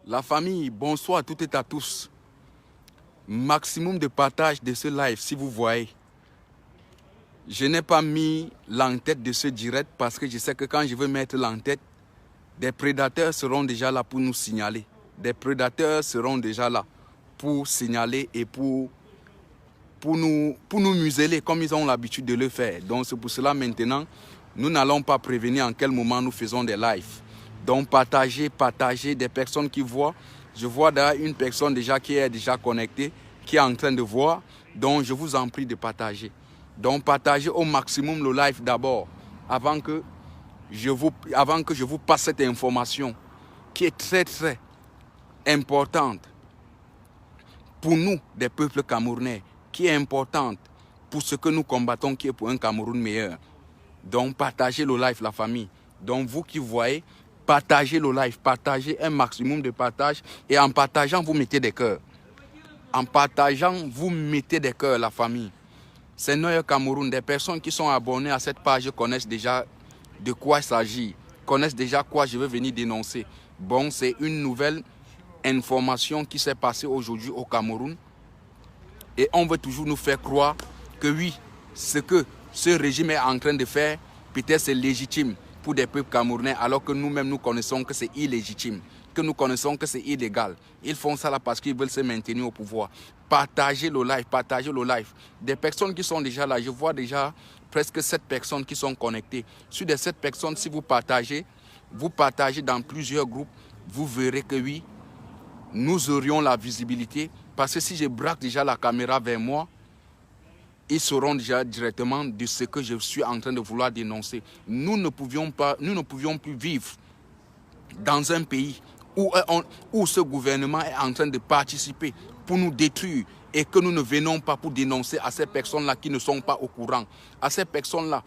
La famille, bonsoir à toutes et à tous. Maximum de partage de ce live, si vous voyez. Je n'ai pas mis l'en-tête de ce direct parce que je sais que quand je veux mettre l'en-tête, des prédateurs seront déjà là pour nous signaler. Des prédateurs seront déjà là pour signaler et pour nous museler comme ils ont l'habitude de le faire. Donc c'est pour cela maintenant, nous n'allons pas prévenir en quel moment nous faisons des lives. Donc partagez des personnes qui voient. Je vois d'ailleurs une personne déjà qui est déjà connectée, qui est en train de voir. Donc je vous en prie de partager. Donc partagez au maximum le live d'abord, avant que je vous passe cette information qui est très très importante pour nous, des peuples camerounais, qui est importante pour ce que nous combattons, qui est pour un Cameroun meilleur. Donc, partagez le live, la famille. Donc, vous qui voyez, partagez le live, partagez un maximum de partage. Et en partageant, vous mettez des cœurs. En partageant, vous mettez des cœurs, la famille. C'est Noël Cameroun. Des personnes qui sont abonnées à cette page connaissent déjà de quoi il s'agit, connaissent déjà quoi je vais venir dénoncer. Bon, c'est une nouvelle information qui s'est passée aujourd'hui au Cameroun. Et on veut toujours nous faire croire que oui, ce que ce régime est en train de faire, peut-être c'est légitime pour des peuples camerounais, alors que nous-mêmes nous connaissons que c'est illégitime, que nous connaissons que c'est illégal. Ils font ça là parce qu'ils veulent se maintenir au pouvoir. Partagez le live, partagez le live. Des personnes qui sont déjà là, je vois déjà presque 7 personnes qui sont connectées. Sur les 7 personnes, si vous partagez dans plusieurs groupes, vous verrez que oui, nous aurions la visibilité. Parce que si je braque déjà la caméra vers moi, ils sauront déjà directement de ce que je suis en train de vouloir dénoncer. Nous ne pouvions plus vivre dans un pays où ce gouvernement est en train de participer pour nous détruire et que nous ne venons pas pour dénoncer à ces personnes-là qui ne sont pas au courant, à ces personnes-là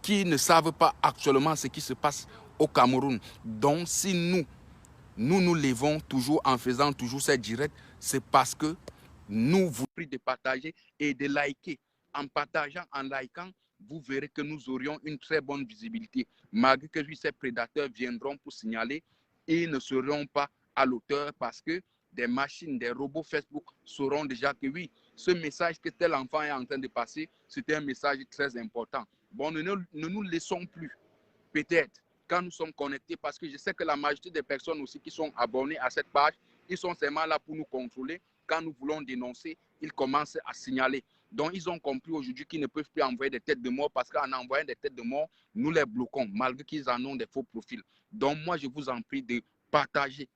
qui ne savent pas actuellement ce qui se passe au Cameroun. Donc si nous levons toujours en faisant toujours ces directs, c'est parce que nous vous prie de partager et de liker. En partageant, en likant, vous verrez que nous aurions une très bonne visibilité. Malgré que ces prédateurs viendront pour signaler, ils ne seront pas à l'auteur parce que des machines, des robots Facebook sauront déjà que oui, ce message que tel enfant est en train de passer, c'était un message très important. Bon, ne nous laissons plus, peut-être, quand nous sommes connectés, parce que je sais que la majorité des personnes aussi qui sont abonnées à cette page, ils sont seulement là pour nous contrôler. Quand nous voulons dénoncer, ils commencent à signaler. Donc, ils ont compris aujourd'hui qu'ils ne peuvent plus envoyer des têtes de mort parce qu'en envoyant des têtes de mort, nous les bloquons, malgré qu'ils en ont des faux profils. Donc, moi, je vous en prie de partager.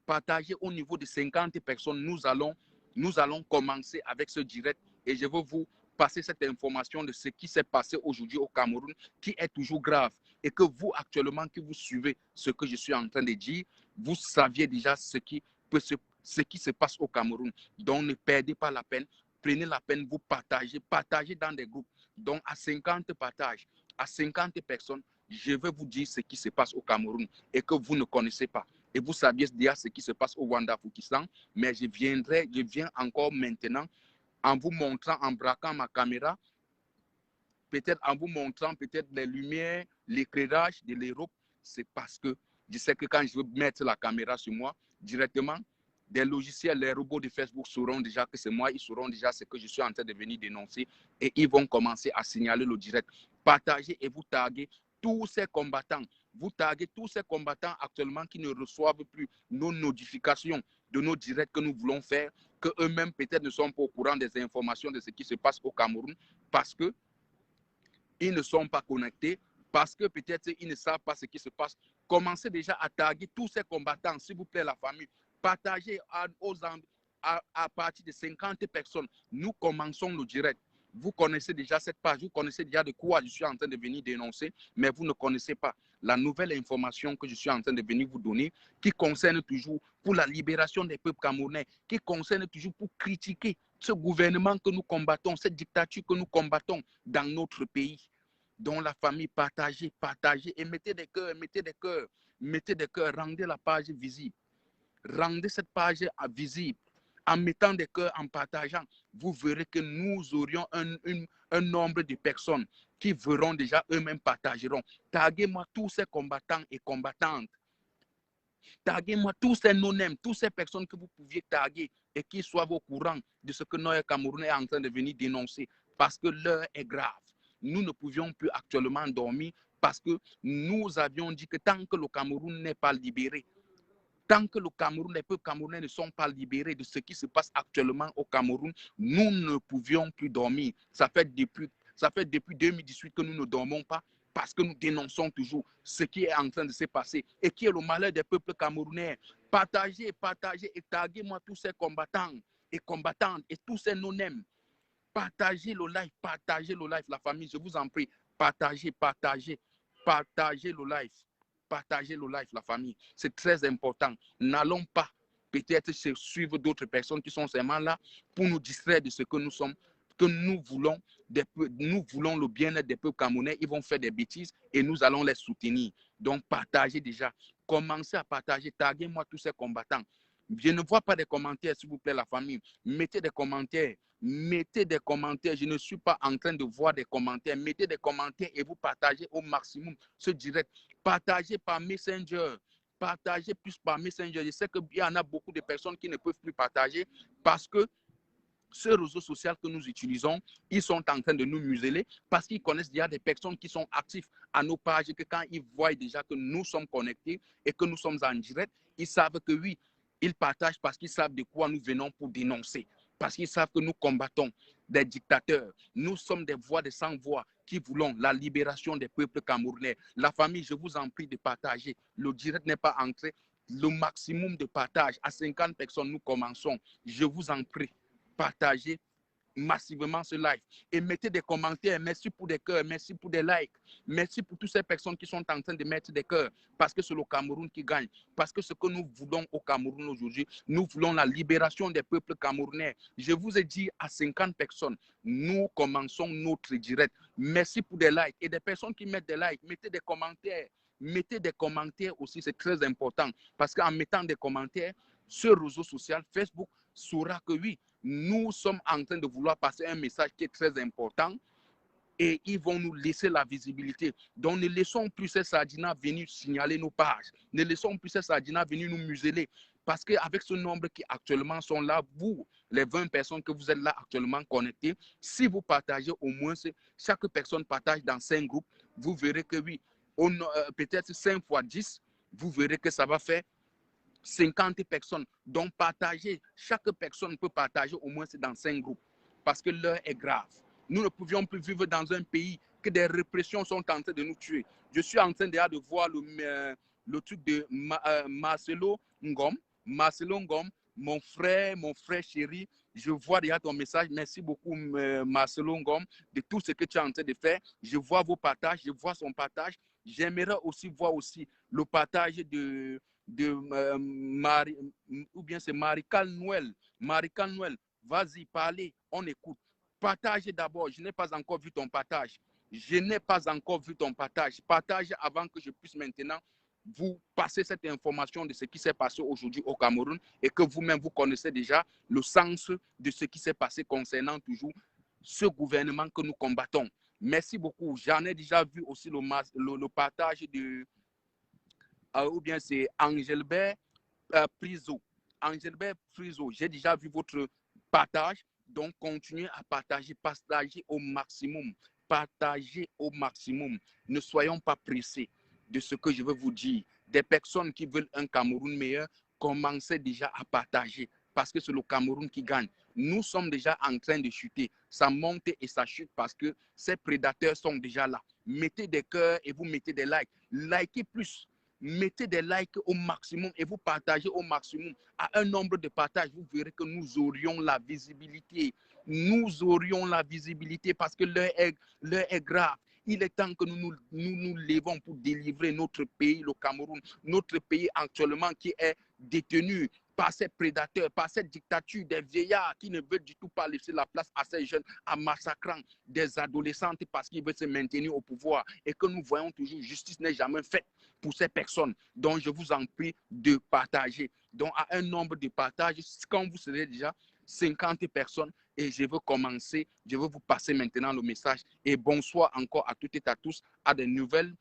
Partagez au niveau de 50 personnes. Nous allons commencer avec ce direct et je veux vous passer cette information de ce qui s'est passé aujourd'hui au Cameroun, qui est toujours grave. Et que vous, actuellement, qui vous suivez ce que je suis en train de dire, vous saviez déjà ce qui se passe au Cameroun. Donc, ne perdez pas la peine. Prenez la peine, vous partagez dans des groupes. Donc, à 50 partages, à 50 personnes, je vais vous dire ce qui se passe au Cameroun et que vous ne connaissez pas. Et vous saviez déjà ce qui se passe au Rwanda-Fukistan, mais je viens encore maintenant en vous montrant, en braquant ma caméra, peut-être en vous montrant peut-être les lumières, l'éclairage de l'Europe. C'est parce que je sais que quand je veux mettre la caméra sur moi, directement, des logiciels, les robots de Facebook sauront déjà que c'est moi, ils sauront déjà ce que je suis en train de venir dénoncer et ils vont commencer à signaler le direct. Partagez et vous taguez tous ces combattants. Vous taguez tous ces combattants actuellement qui ne reçoivent plus nos notifications de nos directs que nous voulons faire, que eux-mêmes peut-être ne sont pas au courant des informations de ce qui se passe au Cameroun parce que ils ne sont pas connectés, parce que peut-être ils ne savent pas ce qui se passe. Commencez déjà à taguer tous ces combattants, s'il vous plaît, la famille. Partagez à partir de 50 personnes. Nous commençons le direct. Vous connaissez déjà cette page, vous connaissez déjà de quoi je suis en train de venir dénoncer, mais vous ne connaissez pas la nouvelle information que je suis en train de venir vous donner, qui concerne toujours pour la libération des peuples camerounais, qui concerne toujours pour critiquer ce gouvernement que nous combattons, cette dictature que nous combattons dans notre pays. Donc la famille, partagez et mettez des cœurs, mettez des cœurs, rendez la page visible. Rendez cette page visible en mettant des cœurs, en partageant. Vous verrez que nous aurions un nombre de personnes qui verront déjà eux-mêmes partageront. Taguez-moi tous ces combattants et combattantes Taguez-moi tous ces non-nèmes, toutes ces personnes que vous pouviez taguer et qui soient au courant de ce que Noël Camerounais est en train de venir dénoncer parce que l'heure est grave. Nous ne pouvions plus actuellement dormir parce que nous avions dit que tant que le Cameroun n'est pas libéré, tant que le Cameroun, les peuples camerounais ne sont pas libérés de ce qui se passe actuellement au Cameroun, nous ne pouvions plus dormir. Ça fait depuis 2018 que nous ne dormons pas parce que nous dénonçons toujours ce qui est en train de se passer et qui est le malheur des peuples camerounais. Partagez, partagez et taguez-moi tous ces combattants et combattantes et tous ces non-nèmes. Partagez le live, la famille, je vous en prie. Partagez, partagez, partagez le live. Partagez le live, la famille. C'est très important. N'allons pas peut-être suivre d'autres personnes qui sont seulement là pour nous distraire de ce que nous sommes, que nous voulons le bien-être des peuples camerounais. Ils vont faire des bêtises et nous allons les soutenir. Donc, partagez déjà. Commencez à partager. Taguez-moi tous ces combattants. Je ne vois pas de commentaires, s'il vous plaît, la famille. Mettez des commentaires. Mettez des commentaires. Je ne suis pas en train de voir des commentaires. Mettez des commentaires et vous partagez au maximum ce direct. Partagez par Messenger. Partagez plus par Messenger. Je sais qu'il y en a beaucoup de personnes qui ne peuvent plus partager parce que ce réseau social que nous utilisons, ils sont en train de nous museler parce qu'ils connaissent déjà des personnes qui sont actives à nos pages et que quand ils voient déjà que nous sommes connectés et que nous sommes en direct, ils savent que oui, ils partagent parce qu'ils savent de quoi nous venons pour dénoncer. Parce qu'ils savent que nous combattons des dictateurs. Nous sommes des voix, des sans-voix qui voulons la libération des peuples camerounais. La famille, je vous en prie de partager. Le direct n'est pas entré. Le maximum de partage, à 50 personnes, nous commençons. Je vous en prie. Partagez massivement ce live et mettez des commentaires. Merci pour des cœurs, merci pour des likes, merci pour toutes ces personnes qui sont en train de mettre des cœurs parce que c'est le Cameroun qui gagne. Parce que ce que nous voulons au Cameroun aujourd'hui, nous voulons la libération des peuples camerounais. Je vous ai dit à 50 personnes, nous commençons notre direct. Merci pour des likes et des personnes qui mettent des likes, mettez des commentaires. Mettez des commentaires aussi, c'est très important parce qu'en mettant des commentaires, ce réseau social, Facebook, saura que oui, nous sommes en train de vouloir passer un message qui est très important et ils vont nous laisser la visibilité. Donc, ne laissons plus ces sardinats venir signaler nos pages. Ne laissons plus ces sardinats venir nous museler. Parce qu'avec ce nombre qui actuellement sont là, vous, les 20 personnes que vous êtes là actuellement connectées, si vous partagez au moins, chaque personne partage dans 5 groupes, vous verrez que oui, peut-être 5 fois 10, vous verrez que ça va faire 50 personnes. Donc, partager, chaque personne peut partager au moins dans 5 groupes parce que l'heure est grave. Nous ne pouvions plus vivre dans un pays que des répressions sont en train de nous tuer. Je suis en train déjà de voir le truc de Marcelo Ngom. Marcelo Ngom, mon frère chéri, je vois déjà ton message. Merci beaucoup, Marcelo Ngom, de tout ce que tu es en train de faire. Je vois vos partages, je vois son partage. J'aimerais aussi voir aussi le partage de Marie, ou bien c'est Marical Noël. Marical Noël, vas-y, parlez, on écoute. Partagez d'abord, je n'ai pas encore vu ton partage. Je n'ai pas encore vu ton partage. Partage avant que je puisse maintenant vous passer cette information de ce qui s'est passé aujourd'hui au Cameroun et que vous-même vous connaissez déjà le sens de ce qui s'est passé concernant toujours ce gouvernement que nous combattons. Merci beaucoup. J'en ai déjà vu aussi le partage de ou bien c'est Angelbert Priso. Angelbert Priso, j'ai déjà vu votre partage, donc continuez à partager, partagez au maximum, partagez au maximum. Ne soyons pas pressés de ce que je veux vous dire. Des personnes qui veulent un Cameroun meilleur, commencez déjà à partager parce que c'est le Cameroun qui gagne. Nous sommes déjà en train de chuter. Ça monte et ça chute parce que ces prédateurs sont déjà là. Mettez des cœurs et vous mettez des likes. Likez plus. Mettez des likes au maximum et vous partagez au maximum. À un nombre de partages, vous verrez que nous aurions la visibilité. Nous aurions la visibilité parce que l'heure est grave. Il est temps que nous levons pour délivrer notre pays, le Cameroun, notre pays actuellement qui est détenu par ces prédateurs, par cette dictature des vieillards qui ne veulent du tout pas laisser la place à ces jeunes en massacrant des adolescentes parce qu'ils veulent se maintenir au pouvoir et que nous voyons toujours justice n'est jamais faite pour ces personnes. Donc, je vous en prie de partager. Donc, à un nombre de partages, quand vous serez déjà 50 personnes, et je veux commencer, je veux vous passer maintenant le message. Et bonsoir encore à toutes et à tous, à des nouvelles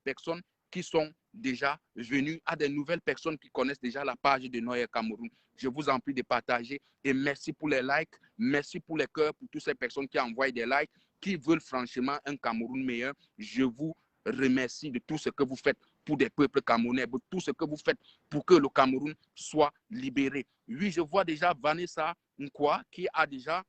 personnes qui sont déjà venus, à des nouvelles personnes qui connaissent déjà la page de Noyer Cameroun. Je vous en prie de partager et merci pour les likes, merci pour les cœurs, pour toutes ces personnes qui envoient des likes, qui veulent franchement un Cameroun meilleur. Je vous remercie de tout ce que vous faites pour des peuples camerounais, de tout ce que vous faites pour que le Cameroun soit libéré. Oui, je vois déjà Vanessa Nkwa qui a déjà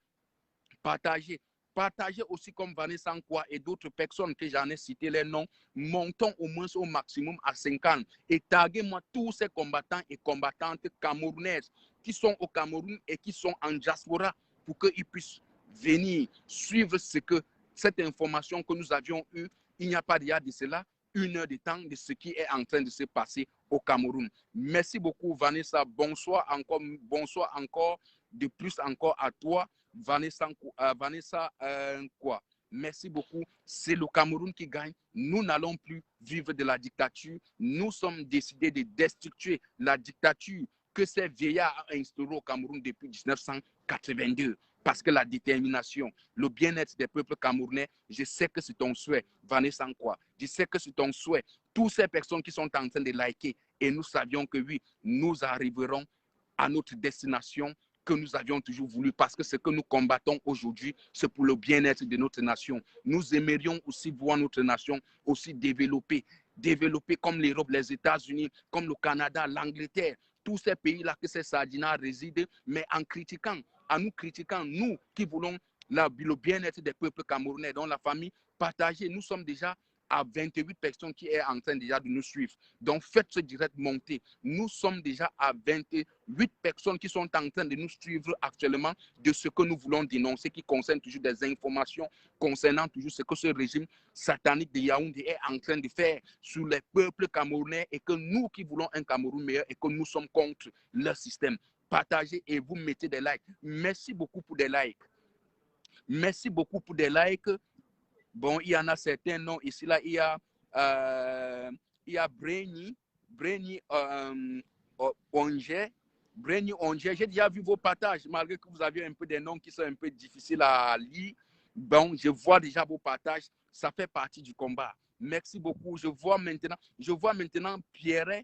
partagé. Partagez aussi comme Vanessa Nkwa et d'autres personnes que j'en ai cité les noms. Montons au moins au maximum à 50 et taguez-moi tous ces combattants et combattantes camerounaises qui sont au Cameroun et qui sont en diaspora pour qu'ils puissent venir suivre cette information que nous avions eue il n'y a pas déjà de cela 1 heure de temps de ce qui est en train de se passer au Cameroun. Merci beaucoup Vanessa. Bonsoir encore de plus encore à toi. Vanessa quoi. Merci beaucoup. C'est le Cameroun qui gagne. Nous n'allons plus vivre de la dictature. Nous sommes décidés de destituer la dictature que ces vieillards ont instaurée au Cameroun depuis 1982. Parce que la détermination, le bien-être des peuples camerounais, je sais que c'est ton souhait, Vanessa Nkwa. Je sais que c'est ton souhait. Toutes ces personnes qui sont en train de liker, et nous savions que oui, nous arriverons à notre destination que nous avions toujours voulu, parce que ce que nous combattons aujourd'hui, c'est pour le bien-être de notre nation. Nous aimerions aussi voir notre nation aussi développer comme l'Europe, les États-Unis, comme le Canada, l'Angleterre, tous ces pays-là que ces sardinats résident, mais en critiquant, nous qui voulons le bien-être des peuples camerounais, dans la famille partagée. Nous sommes déjà à 28 personnes qui est en train déjà de nous suivre. Donc, faites ce direct monter. Nous sommes déjà à 28 personnes qui sont en train de nous suivre actuellement de ce que nous voulons dénoncer, qui concerne toujours des informations concernant toujours ce que ce régime satanique de Yaoundé est en train de faire sur les peuples camerounais et que nous qui voulons un Cameroun meilleur et que nous sommes contre leur système. Partagez et vous mettez des likes. Merci beaucoup pour des likes. Merci beaucoup pour des likes. Bon, il y en a certains noms ici, là, il y a Breni Onge. J'ai déjà vu vos partages, malgré que vous avez un peu des noms qui sont un peu difficiles à lire. Bon, je vois déjà vos partages, ça fait partie du combat. Merci beaucoup. Je vois maintenant Pierre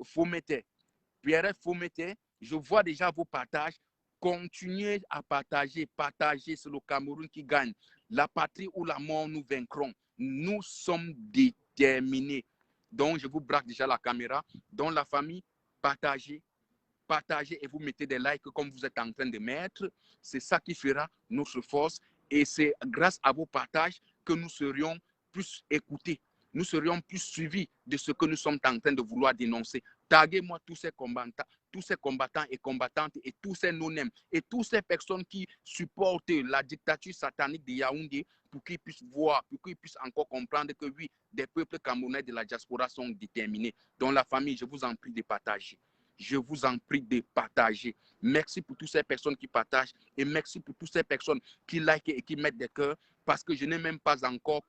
Fomete. Je vois déjà vos partages. Continuez à partager. Partagez, c'est le Cameroun qui gagne. La patrie ou la mort, nous vaincrons. Nous sommes déterminés. Donc, je vous braque déjà la caméra. Dans la famille, partagez et vous mettez des likes comme vous êtes en train de mettre. C'est ça qui fera notre force. Et c'est grâce à vos partages que nous serions plus écoutés. Nous serions plus suivis de ce que nous sommes en train de vouloir dénoncer. Taguez-moi tous ces combattants et combattantes et tous ces non-nèmes et toutes ces personnes qui supportent la dictature satanique de Yaoundé pour qu'ils puissent voir, pour qu'ils puissent encore comprendre que oui, des peuples camerounais de la diaspora sont déterminés. Dans la famille, je vous en prie de partager. Je vous en prie de partager. Merci pour toutes ces personnes qui partagent et merci pour toutes ces personnes qui likent et qui mettent des cœurs parce que je n'ai même pas encore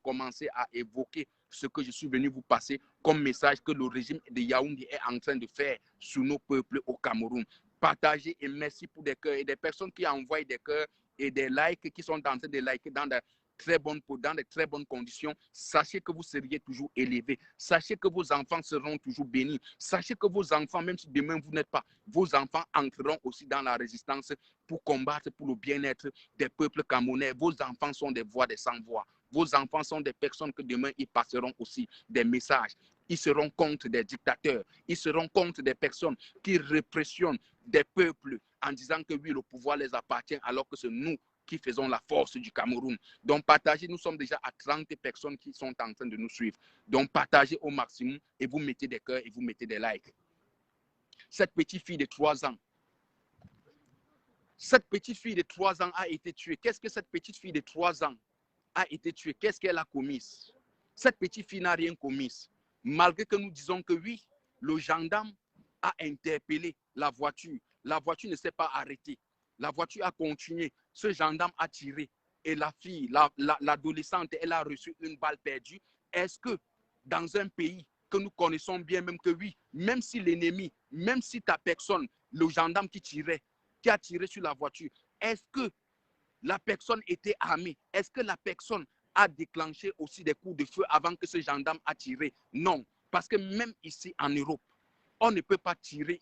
commencé à évoquer ce que je suis venu vous passer comme message que le régime de Yaoundé est en train de faire sur nos peuples au Cameroun. Partagez et merci pour des cœurs et des personnes qui envoient des cœurs et des likes qui sont en train de liker dans de très bonnes conditions. Sachez que vous seriez toujours élevés. Sachez que vos enfants seront toujours bénis. Sachez que vos enfants, même si demain vous n'êtes pas, vos enfants entreront aussi dans la résistance pour combattre pour le bien-être des peuples camerounais. Vos enfants sont des voix des sans-voix. Vos enfants sont des personnes que demain, ils passeront aussi des messages. Ils seront contre des dictateurs. Ils seront contre des personnes qui répressionnent des peuples en disant que oui, le pouvoir les appartient alors que c'est nous qui faisons la force du Cameroun. Donc, partagez, nous sommes déjà à 30 personnes qui sont en train de nous suivre. Donc, partagez au maximum et vous mettez des cœurs et vous mettez des likes. Cette petite fille de 3 ans, a été tuée. Qu'est-ce que cette petite fille de 3 ans a été tuée? Qu'est-ce qu'elle a commis? Cette petite fille n'a rien commis. Malgré que nous disons que oui, le gendarme a interpellé la voiture. La voiture ne s'est pas arrêtée. La voiture a continué. Ce gendarme a tiré. Et la fille, l'adolescente, elle a reçu une balle perdue. Est-ce que dans un pays que nous connaissons bien, même que oui, même si l'ennemi, même si ta personne, le gendarme qui a tiré sur la voiture, est-ce que la personne était armée? Est-ce que la personne a déclenché aussi des coups de feu avant que ce gendarme a tiré. Non, parce que même ici en Europe, on ne peut pas tirer,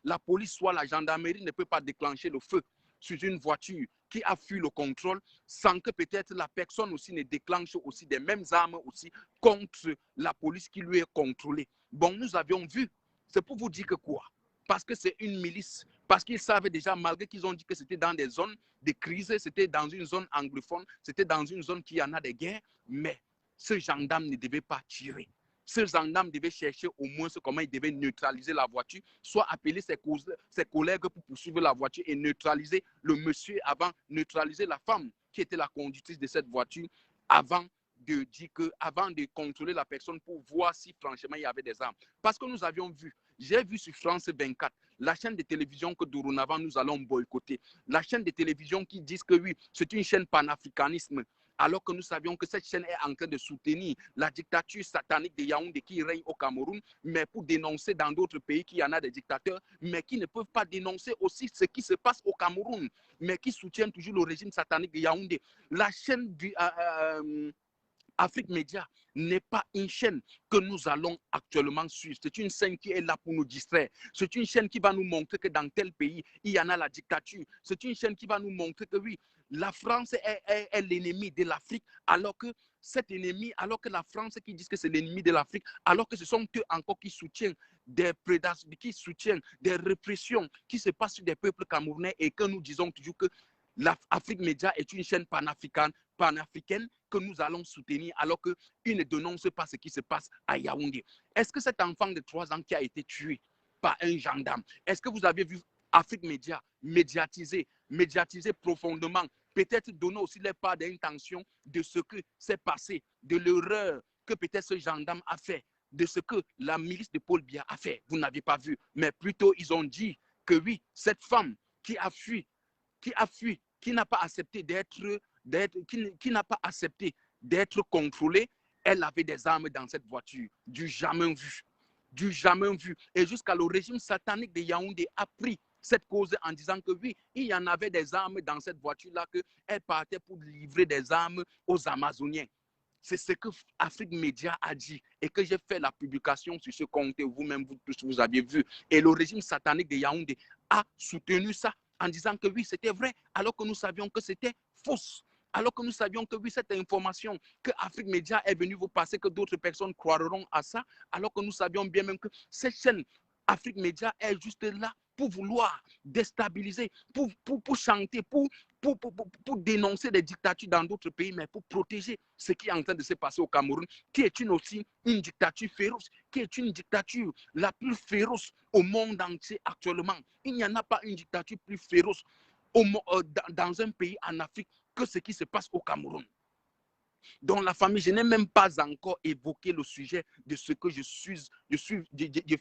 la police soit la gendarmerie ne peut pas déclencher le feu sur une voiture qui a fui le contrôle sans que peut-être la personne aussi ne déclenche aussi des mêmes armes aussi contre la police qui lui est contrôlée. Bon, nous avions vu, c'est pour vous dire que quoi? Parce que c'est une milice, parce qu'ils savaient déjà, malgré qu'ils ont dit que c'était dans des zones de crise, c'était dans une zone anglophone, c'était dans une zone qui en a des guerres, mais ce gendarme ne devait pas tirer. Ce gendarme devait chercher au moins comment il devait neutraliser la voiture, soit appeler ses collègues pour poursuivre la voiture et neutraliser le monsieur avant, neutraliser la femme qui était la conductrice de cette voiture avant de dire que, avant de contrôler la personne pour voir si franchement il y avait des armes. Parce que nous avions vu, j'ai vu sur France 24, la chaîne de télévision que dorénavant nous allons boycotter, la chaîne de télévision qui dit que oui, c'est une chaîne panafricanisme, alors que nous savions que cette chaîne est en train de soutenir la dictature satanique de Yaoundé qui règne au Cameroun, mais pour dénoncer dans d'autres pays qu'il y en a des dictateurs, mais qui ne peuvent pas dénoncer aussi ce qui se passe au Cameroun, mais qui soutiennent toujours le régime satanique de Yaoundé. La chaîne du Afrique Média n'est pas une chaîne que nous allons actuellement suivre. C'est une chaîne qui est là pour nous distraire. C'est une chaîne qui va nous montrer que dans tel pays, il y en a la dictature. C'est une chaîne qui va nous montrer que oui, la France est l'ennemi de l'Afrique, alors que cet ennemi, alors que la France qui dit que c'est l'ennemi de l'Afrique, alors que ce sont eux encore qui soutiennent des prédations, qui soutiennent des répressions qui se passent sur des peuples camerounais et que nous disons toujours que l'Afrique Média est une chaîne panafricaine que nous allons soutenir alors qu'ils ne dénoncent pas ce qui se passe à Yaoundé. Est-ce que cet enfant de 3 ans qui a été tué par un gendarme, est-ce que vous avez vu Afrique Média médiatiser profondément, peut-être donner aussi les parts d'intention de ce que s'est passé, de l'erreur que peut-être ce gendarme a fait, de ce que la milice de Paul Biya a fait? Vous n'avez pas vu, mais plutôt ils ont dit que oui, cette femme qui a fui, qui n'a pas accepté qui n'a pas accepté d'être contrôlée, elle avait des armes dans cette voiture, du jamais vu. Du jamais vu. Et jusqu'à le régime satanique de Yaoundé a pris cette cause en disant que oui, il y en avait des armes dans cette voiture-là, qu'elle partait pour livrer des armes aux Amazoniens. C'est ce que Afrique Média a dit et que j'ai fait la publication sur ce compte, vous-même, vous tous, vous aviez vu. Et le régime satanique de Yaoundé a soutenu ça en disant que oui, c'était vrai, alors que nous savions que c'était fausse. Alors que nous savions que oui, cette information que Afrique Média est venue vous passer, que d'autres personnes croiront à ça, alors que nous savions bien même que cette chaîne Afrique Média est juste là pour vouloir déstabiliser, pour chanter, pour dénoncer des dictatures dans d'autres pays, mais pour protéger ce qui est en train de se passer au Cameroun, qui est aussi une dictature féroce, qui est une dictature la plus féroce au monde entier actuellement. Il n'y en a pas une dictature plus féroce dans un pays en Afrique que ce qui se passe au Cameroun. Dans la famille, je n'ai même pas encore évoqué le sujet de ce que je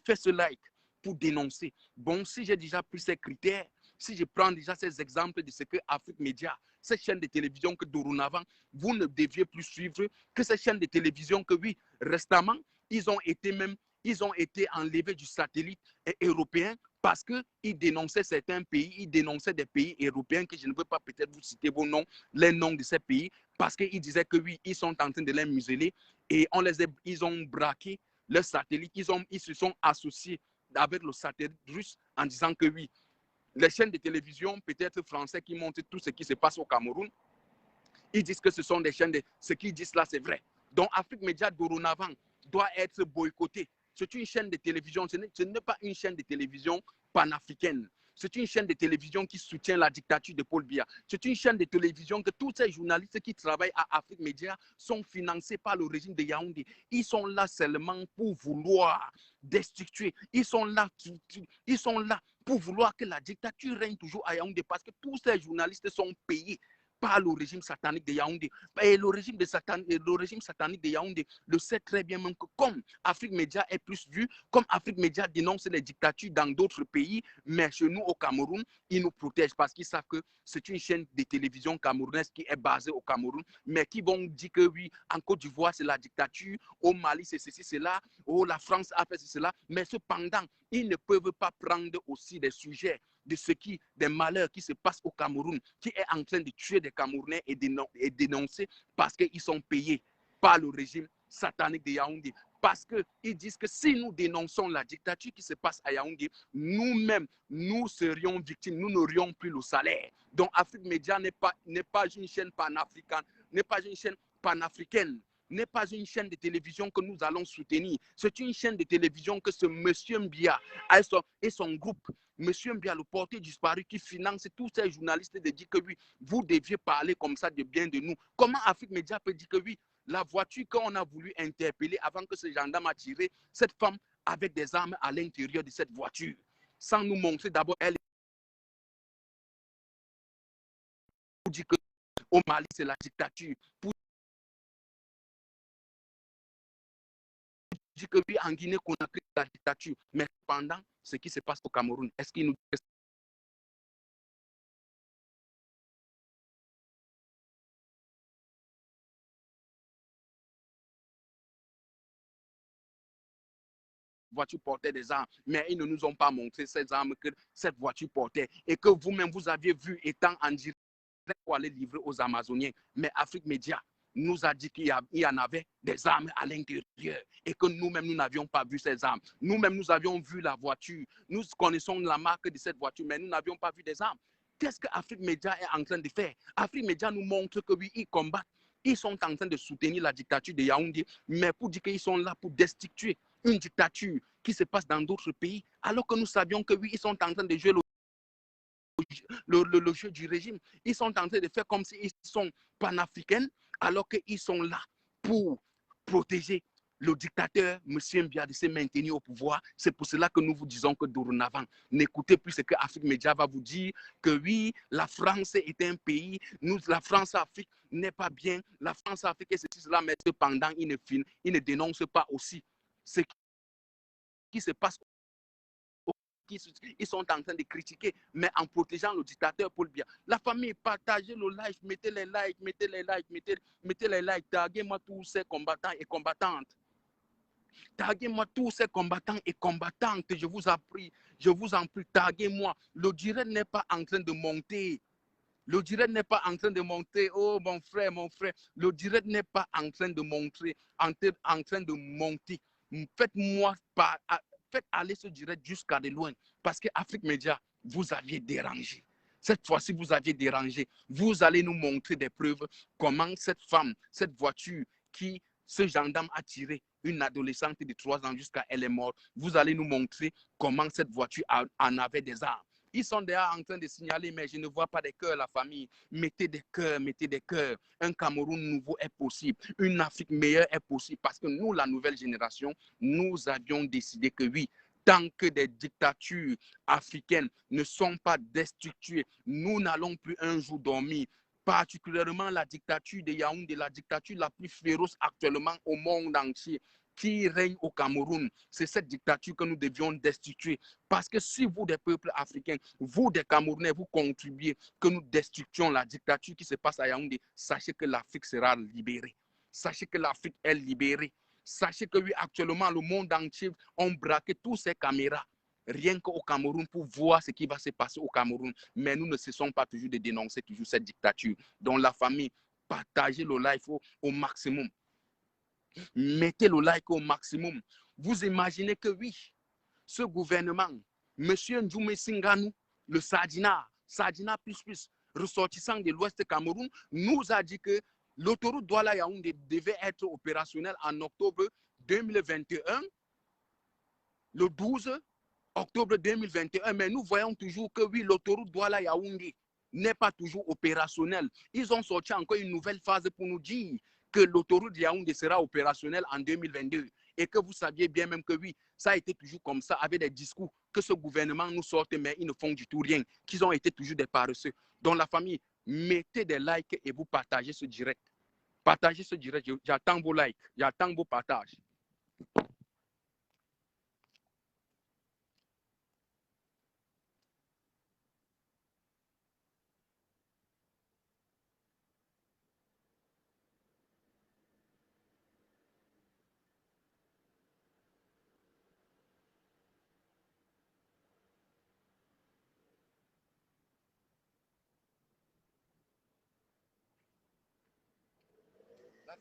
fais ce like pour dénoncer. Bon, si j'ai déjà pris ces critères, si je prends déjà ces exemples de ce que Afrique Média, cette chaîne de télévision que dorénavant, vous ne deviez plus suivre, que cette chaîne de télévision que oui, récemment, ils ont été enlevés du satellite européen parce qu'ils dénonçaient certains pays, ils dénonçaient des pays européens que je ne veux pas peut-être vous citer vos noms, les noms de ces pays, parce qu'ils disaient que oui, ils sont en train de les museler et ils ont braqué le satellite, ils se sont associés avec le satellite russe en disant que oui, les chaînes de télévision, peut-être français, qui montrent tout ce qui se passe au Cameroun, ils disent que ce sont des chaînes, ce qu'ils disent là, c'est vrai. Donc, Afrique Média dorénavant doit être boycottée. C'est une chaîne de télévision, ce n'est pas une chaîne de télévision panafricaine. C'est une chaîne de télévision qui soutient la dictature de Paul Biya. C'est une chaîne de télévision que tous ces journalistes qui travaillent à Afrique Média sont financés par le régime de Yaoundé. Ils sont là seulement pour vouloir destituer. Ils sont là pour vouloir que la dictature règne toujours à Yaoundé parce que tous ces journalistes sont payés par le régime satanique de Yaoundé. Et le régime satanique de Yaoundé le sait très bien même que comme Afrique Média est plus vu, comme Afrique Média dénonce les dictatures dans d'autres pays, mais chez nous au Cameroun, ils nous protègent parce qu'ils savent que c'est une chaîne de télévision camerounaise qui est basée au Cameroun, mais qui vont dire que oui, en Côte d'Ivoire, c'est la dictature, au Mali, c'est ceci, c'est là, oh, la France a fait cela, mais cependant, ils ne peuvent pas prendre aussi des sujets des malheurs qui se passent au Cameroun, qui est en train de tuer des Camerounais et dénoncer parce qu'ils sont payés par le régime satanique de Yaoundé. Parce qu'ils disent que si nous dénonçons la dictature qui se passe à Yaoundé, nous-mêmes, nous serions victimes, nous n'aurions plus le salaire. Donc Afrique Média n'est pas une chaîne panafricaine, n'est pas une chaîne panafricaine, n'est pas une chaîne de télévision que nous allons soutenir. C'est une chaîne de télévision que ce monsieur Mbia et son groupe, monsieur Mbia, le porté disparu, qui finance tous ces journalistes de dire que oui, vous deviez parler comme ça de bien de nous. Comment Afrique Média peut dire que oui, la voiture qu'on a voulu interpeller avant que ce gendarme a tiré, cette femme avec des armes à l'intérieur de cette voiture, sans nous montrer d'abord elle pour dire qu'au Mali c'est la dictature, pour dire que oui, en Guinée qu'on a pris la dictature, mais pendant ce qui se passe au Cameroun, est-ce qu'il nous voiture portait des armes, mais ils ne nous ont pas montré ces armes que cette voiture portait et que vous-même vous aviez vu étant en direct pour aller livrer aux Amazoniens. Mais Afrique Média nous a dit qu'il y en avait des armes à l'intérieur et que nous-mêmes, nous n'avions pas vu ces armes. Nous-mêmes, nous avions vu la voiture. Nous connaissons la marque de cette voiture, mais nous n'avions pas vu des armes. Qu'est-ce que Afrique Média est en train de faire? Afrique Média nous montre que oui, ils combattent. Ils sont en train de soutenir la dictature de Yaoundé, mais pour dire qu'ils sont là pour destituer une dictature qui se passe dans d'autres pays, alors que nous savions que oui, ils sont en train de jouer le jeu du régime. Ils sont en train de faire comme s'ils sont panafricains, alors qu'ils sont là pour protéger le dictateur, M. Mbia, de se maintenir au pouvoir. C'est pour cela que nous vous disons que dorénavant, n'écoutez plus ce que Afrique Média va vous dire, que oui, la France est un pays, la France-Afrique n'est pas bien, la France-Afrique est ceci, cela, mais cependant, ils ne dénoncent pas aussi ce qui se passe, ils sont en train de critiquer, mais en protégeant le dictateur Paul Biya. La famille, partagez le live, mettez les likes, mettez les likes, taguez-moi tous ces combattants et combattantes. Taguez-moi tous ces combattants et combattantes, je vous en prie, taguez-moi. Le direct n'est pas en train de monter. Le direct n'est pas en train de monter. Oh, mon frère, le direct n'est pas en train de monter, en train de monter. Faites-moi pas, faites aller ce direct jusqu'à de loin. Parce que Afrique Média, vous aviez dérangé. Cette fois-ci, vous aviez dérangé. Vous allez nous montrer des preuves comment cette femme, cette voiture qui, ce gendarme a tiré une adolescente de 3 ans jusqu'à elle est morte. Vous allez nous montrer comment cette voiture en avait des armes. Ils sont déjà en train de signaler, mais je ne vois pas des cœurs, la famille. Mettez des cœurs, mettez des cœurs. Un Cameroun nouveau est possible. Une Afrique meilleure est possible. Parce que nous, la nouvelle génération, nous avions décidé que oui, tant que des dictatures africaines ne sont pas destituées, nous n'allons plus un jour dormir. Particulièrement la dictature de Yaoundé, la dictature la plus féroce actuellement au monde entier qui règne au Cameroun. C'est cette dictature que nous devions destituer. Parce que si vous, des peuples africains, vous, des Camerounais, vous contribuez que nous destituions la dictature qui se passe à Yaoundé, sachez que l'Afrique sera libérée. Sachez que l'Afrique est libérée. Sachez que oui, actuellement, le monde entier a braqué tous ces caméras rien qu'au Cameroun pour voir ce qui va se passer au Cameroun. Mais nous ne cessons pas toujours de dénoncer toujours cette dictature. Donc la famille, partagez le live au maximum. Mettez le like au maximum. Vous imaginez que oui, ce gouvernement, M. Ndjoumé Singanou, le Sadina plus, ressortissant de l'Ouest Cameroun, nous a dit que l'autoroute Douala Yaoundé devait être opérationnelle en octobre 2021, le 12 octobre 2021. Mais nous voyons toujours que oui, l'autoroute Douala Yaoundé n'est pas toujours opérationnelle. Ils ont sorti encore une nouvelle phase pour nous dire que l'autoroute Yaoundé sera opérationnelle en 2022. Et que vous saviez bien même que oui, ça a été toujours comme ça, avec des discours que ce gouvernement nous sorte, mais ils ne font du tout rien, qu'ils ont été toujours des paresseux. Donc la famille, mettez des likes et vous partagez ce direct. Partagez ce direct, j'attends vos likes, j'attends vos partages.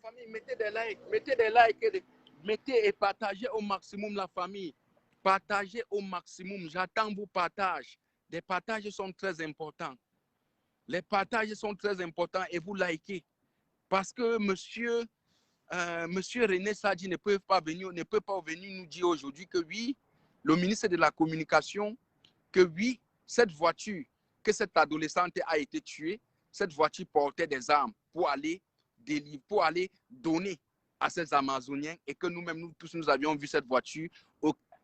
famille, mettez des likes, mettez et partagez au maximum la famille. Partagez au maximum. J'attends vos partages. Les partages sont très importants. Les partages sont très importants et vous likez. Parce que monsieur René Sadi ne peut pas venir nous dire aujourd'hui que oui, le ministre de la Communication, que oui, cette voiture, que cette adolescente a été tuée, cette voiture portait des armes pour aller donner à ces Amazoniens et que nous-mêmes, nous tous, nous avions vu cette voiture,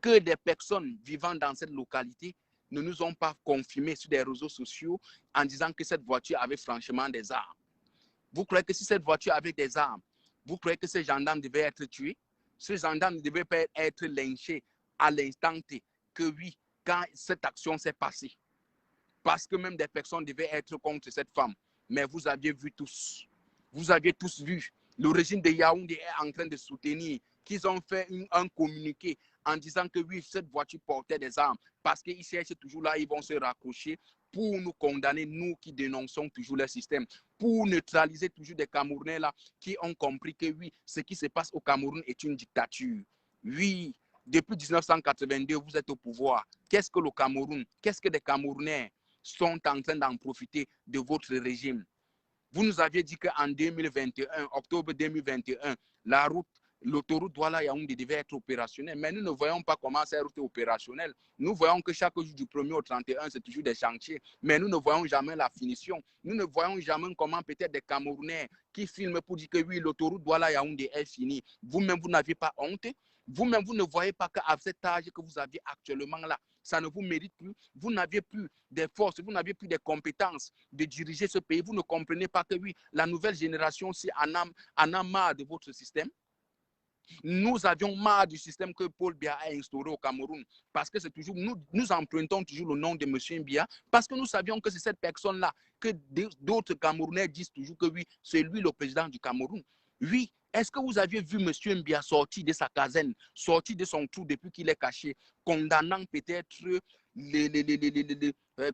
que des personnes vivant dans cette localité ne nous ont pas confirmé sur des réseaux sociaux en disant que cette voiture avait franchement des armes. Vous croyez que si cette voiture avait des armes, vous croyez que ces gendarmes devaient être tués? Ces gendarmes ne devaient pas être lynchés à l'instant T, que oui, quand cette action s'est passée. Parce que même des personnes devaient être contre cette femme. Mais vous aviez vu tous. Vous aviez tous vu. Le régime de Yaoundé est en train de soutenir qu'ils ont fait un communiqué en disant que oui, cette voiture portait des armes. Parce qu'ils cherchent toujours là, ils vont se raccrocher pour nous condamner, nous qui dénonçons toujours le système, pour neutraliser toujours des Camerounais là qui ont compris que oui, ce qui se passe au Cameroun est une dictature. Oui, depuis 1982, vous êtes au pouvoir. Qu'est-ce que le Cameroun? Qu'est-ce que des Camerounais sont en train d'en profiter de votre régime? Vous nous aviez dit qu'en 2021, octobre 2021, l'autoroute Douala-Yaoundé devait être opérationnelle. Mais nous ne voyons pas comment cette route est opérationnelle. Nous voyons que chaque jour du 1er au 31, c'est toujours des chantiers. Mais nous ne voyons jamais la finition. Nous ne voyons jamais comment peut-être des Camerounais qui filment pour dire que oui, l'autoroute Douala-Yaoundé est finie. Vous-même, vous n'avez pas honte. Vous-même, vous ne voyez pas qu'à cet âge que vous avez actuellement là, ça ne vous mérite plus. Vous n'avez plus des forces, vous n'avez plus des compétences de diriger ce pays. Vous ne comprenez pas que oui, la nouvelle génération aussi en a marre de votre système. Nous avions marre du système que Paul Biya a instauré au Cameroun parce que c'est toujours, nous empruntons toujours le nom de M. Biya parce que nous savions que c'est cette personne-là que d'autres Camerounais disent toujours que oui, c'est lui le président du Cameroun. Oui, est-ce que vous aviez vu M. Biya sortir de sa caserne, sortir de son trou depuis qu'il est caché, condamnant peut-être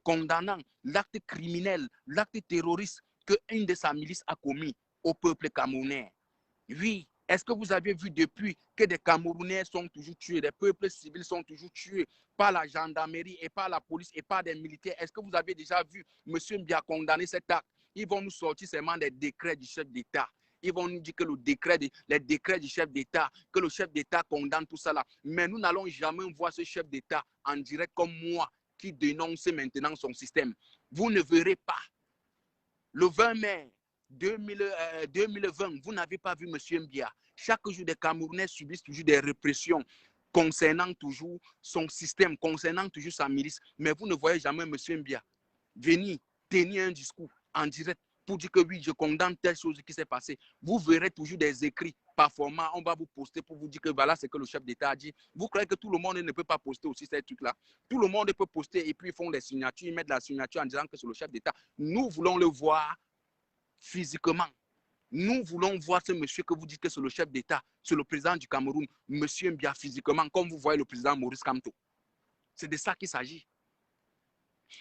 condamnant l'acte criminel, l'acte terroriste que une de sa milice a commis au peuple camerounais? Oui. Est-ce que vous avez vu depuis que des Camerounais sont toujours tués, des peuples civils sont toujours tués par la gendarmerie et par la police et par des militaires? Est-ce que vous avez déjà vu M. Biya condamner cet acte? Ils vont nous sortir seulement des décrets du chef d'État. Ils vont nous dire que les décrets du chef d'État, que le chef d'État condamne tout ça là. Mais nous n'allons jamais voir ce chef d'État en direct comme moi qui dénonce maintenant son système. Vous ne verrez pas. Le 20 mai 2020, vous n'avez pas vu M. Biya. Chaque jour, des Camerounais subissent toujours des répressions concernant toujours son système, concernant toujours sa milice. Mais vous ne voyez jamais M. Biya venir tenir un discours en direct pour dire que oui, je condamne telle chose qui s'est passée. Vous verrez toujours des écrits par format, on va vous poster pour vous dire que voilà ce que le chef d'État a dit. Vous croyez que tout le monde ne peut pas poster aussi ces trucs-là? Tout le monde peut poster et puis ils font des signatures, ils mettent la signature en disant que c'est le chef d'État. Nous voulons le voir physiquement. Nous voulons voir ce monsieur que vous dites que c'est le chef d'État, c'est le président du Cameroun, monsieur Biya physiquement, comme vous voyez le président Maurice Kamto. C'est de ça qu'il s'agit.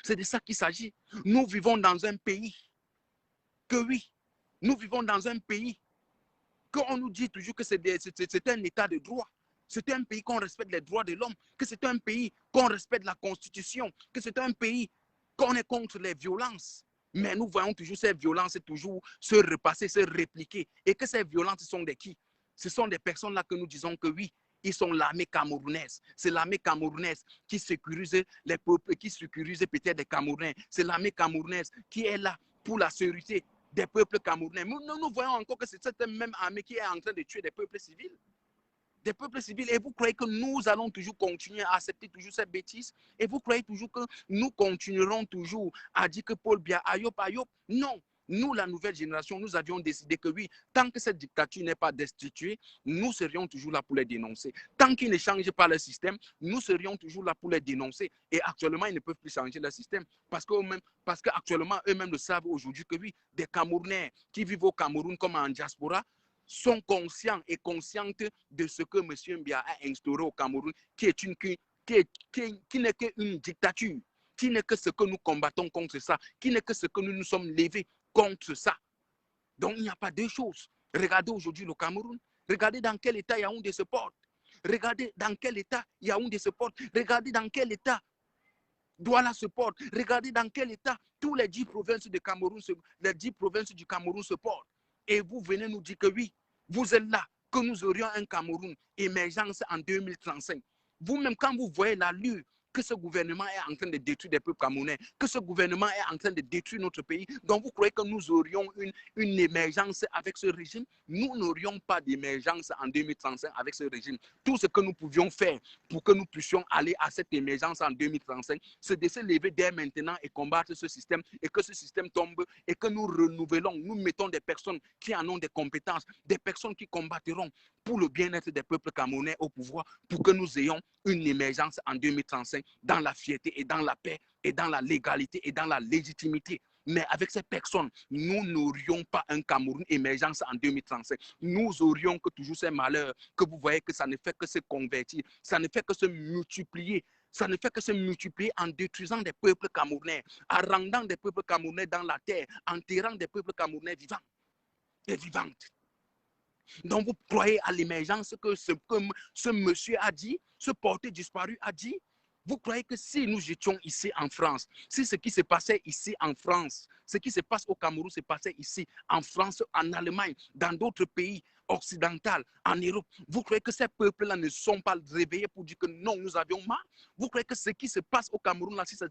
C'est de ça qu'il s'agit. Nous vivons dans un pays que oui, nous vivons dans un pays qu'on nous dit toujours que c'est un état de droit. C'est un pays qu'on respecte les droits de l'homme, que c'est un pays qu'on respecte la constitution, que c'est un pays qu'on est contre les violences. Mais nous voyons toujours ces violences toujours se repasser, se répliquer. Et que ces violences sont de qui? Ce sont des personnes là que nous disons que oui, ils sont l'armée camerounaise. C'est l'armée camerounaise qui sécurise les peuples, qui sécurise peut-être les Camerounais. C'est l'armée camerounaise qui est là pour la sécurité des peuples camerounais. Nous voyons encore que c'est cette même armée qui est en train de tuer des peuples civils. Des peuples civils. Et vous croyez que nous allons toujours continuer à accepter toujours cette bêtise? Et vous croyez toujours que nous continuerons toujours à dire que Paul Biya, Ayop, Ayop? Non. Nous, la nouvelle génération, nous avions décidé que oui, tant que cette dictature n'est pas destituée, nous serions toujours là pour les dénoncer. Tant qu'ils ne changent pas le système, nous serions toujours là pour les dénoncer. Et actuellement, ils ne peuvent plus changer le système parce qu'actuellement, eux-mêmes le savent aujourd'hui que oui, des Camerounais qui vivent au Cameroun comme en diaspora sont conscients et conscientes de ce que M. Biya a instauré au Cameroun, qui n'est qu'une dictature, qui n'est que ce que nous combattons contre ça, qui n'est que ce que nous nous sommes levés contre ça. Donc, il n'y a pas deux choses. Regardez aujourd'hui le Cameroun. Regardez dans quel état Yaoundé se porte. Regardez dans quel état Yaoundé se porte. Regardez dans quel état Douala se porte. Regardez dans quel état tous les 10 provinces du Cameroun se portent. Et vous venez nous dire que oui, vous êtes là, que nous aurions un Cameroun émergence en 2035. Vous-même, quand vous voyez l'allure que ce gouvernement est en train de détruire des peuples camerounais, que ce gouvernement est en train de détruire notre pays, donc vous croyez que nous aurions une émergence avec ce régime? Nous n'aurions pas d'émergence en 2035 avec ce régime. Tout ce que nous pouvions faire pour que nous puissions aller à cette émergence en 2035, c'est de se lever dès maintenant et combattre ce système, et que ce système tombe, et que nous renouvelons, nous mettons des personnes qui en ont des compétences, des personnes qui combattront pour le bien-être des peuples camerounais au pouvoir, pour que nous ayons une émergence en 2035 dans la fierté et dans la paix et dans la légalité et dans la légitimité. Mais avec ces personnes, nous n'aurions pas un Cameroun émergence en 2035. Nous aurions que toujours ces malheurs, que vous voyez que ça ne fait que se convertir, ça ne fait que se multiplier. Ça ne fait que se multiplier en détruisant des peuples camerounais, en rendant des peuples camerounais dans la terre, en enterrant des peuples camerounais vivants et vivantes. Donc vous croyez à l'émergence que ce monsieur a dit, ce porté disparu a dit? Vous croyez que si nous étions ici en France, si ce qui se passait ici en France, ce qui se passe au Cameroun se passait ici en France, en Allemagne, dans d'autres pays occidentaux, en Europe, vous croyez que ces peuples-là ne sont pas réveillés pour dire que non, nous avions marre? Vous croyez que ce qui se passe au Cameroun, là, si ça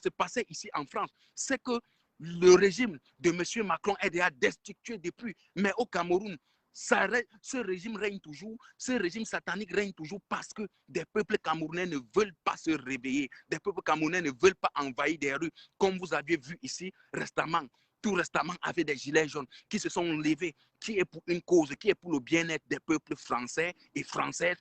se passait ici en France, c'est que le régime de M. Macron est déjà destitué depuis, mais au Cameroun, ce régime règne toujours, ce régime satanique règne toujours parce que des peuples camerounais ne veulent pas se réveiller, des peuples camerounais ne veulent pas envahir des rues, comme vous aviez vu ici récemment. Tout récemment, avec des gilets jaunes qui se sont levés, qui est pour une cause, qui est pour le bien-être des peuples français et françaises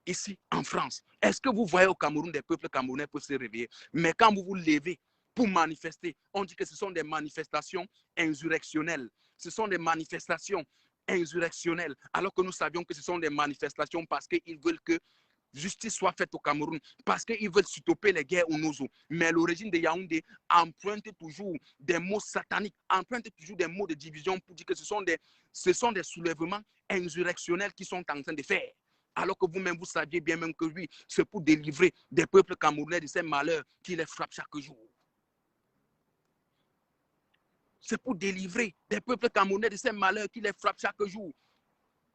ici en France. Est-ce que vous voyez au Cameroun des peuples camerounais pour se réveiller? Mais quand vous vous levez pour manifester, on dit que ce sont des manifestations insurrectionnelles. Ce sont des manifestations insurrectionnelles, alors que nous savions que ce sont des manifestations parce qu'ils veulent que justice soit faite au Cameroun, parce qu'ils veulent stopper les guerres au Nozo. Mais le régime de Yaoundé emprunte toujours des mots sataniques, emprunte toujours des mots de division pour dire que ce sont des soulèvements insurrectionnels qui sont en train de faire. Alors que vous-même, vous saviez bien même que oui, c'est pour délivrer des peuples camerounais de ces malheurs qui les frappent chaque jour. C'est pour délivrer des peuples camerounais de ces malheurs qui les frappent chaque jour.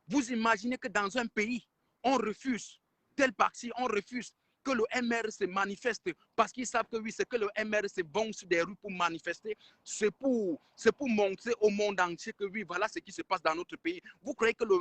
Vous imaginez que dans un pays, on refuse, tel parti, on refuse que le MRC manifeste parce qu'ils savent que oui, c'est que le MRC vont sur des rues pour manifester, c'est pour montrer au monde entier que oui, voilà ce qui se passe dans notre pays. Vous croyez que le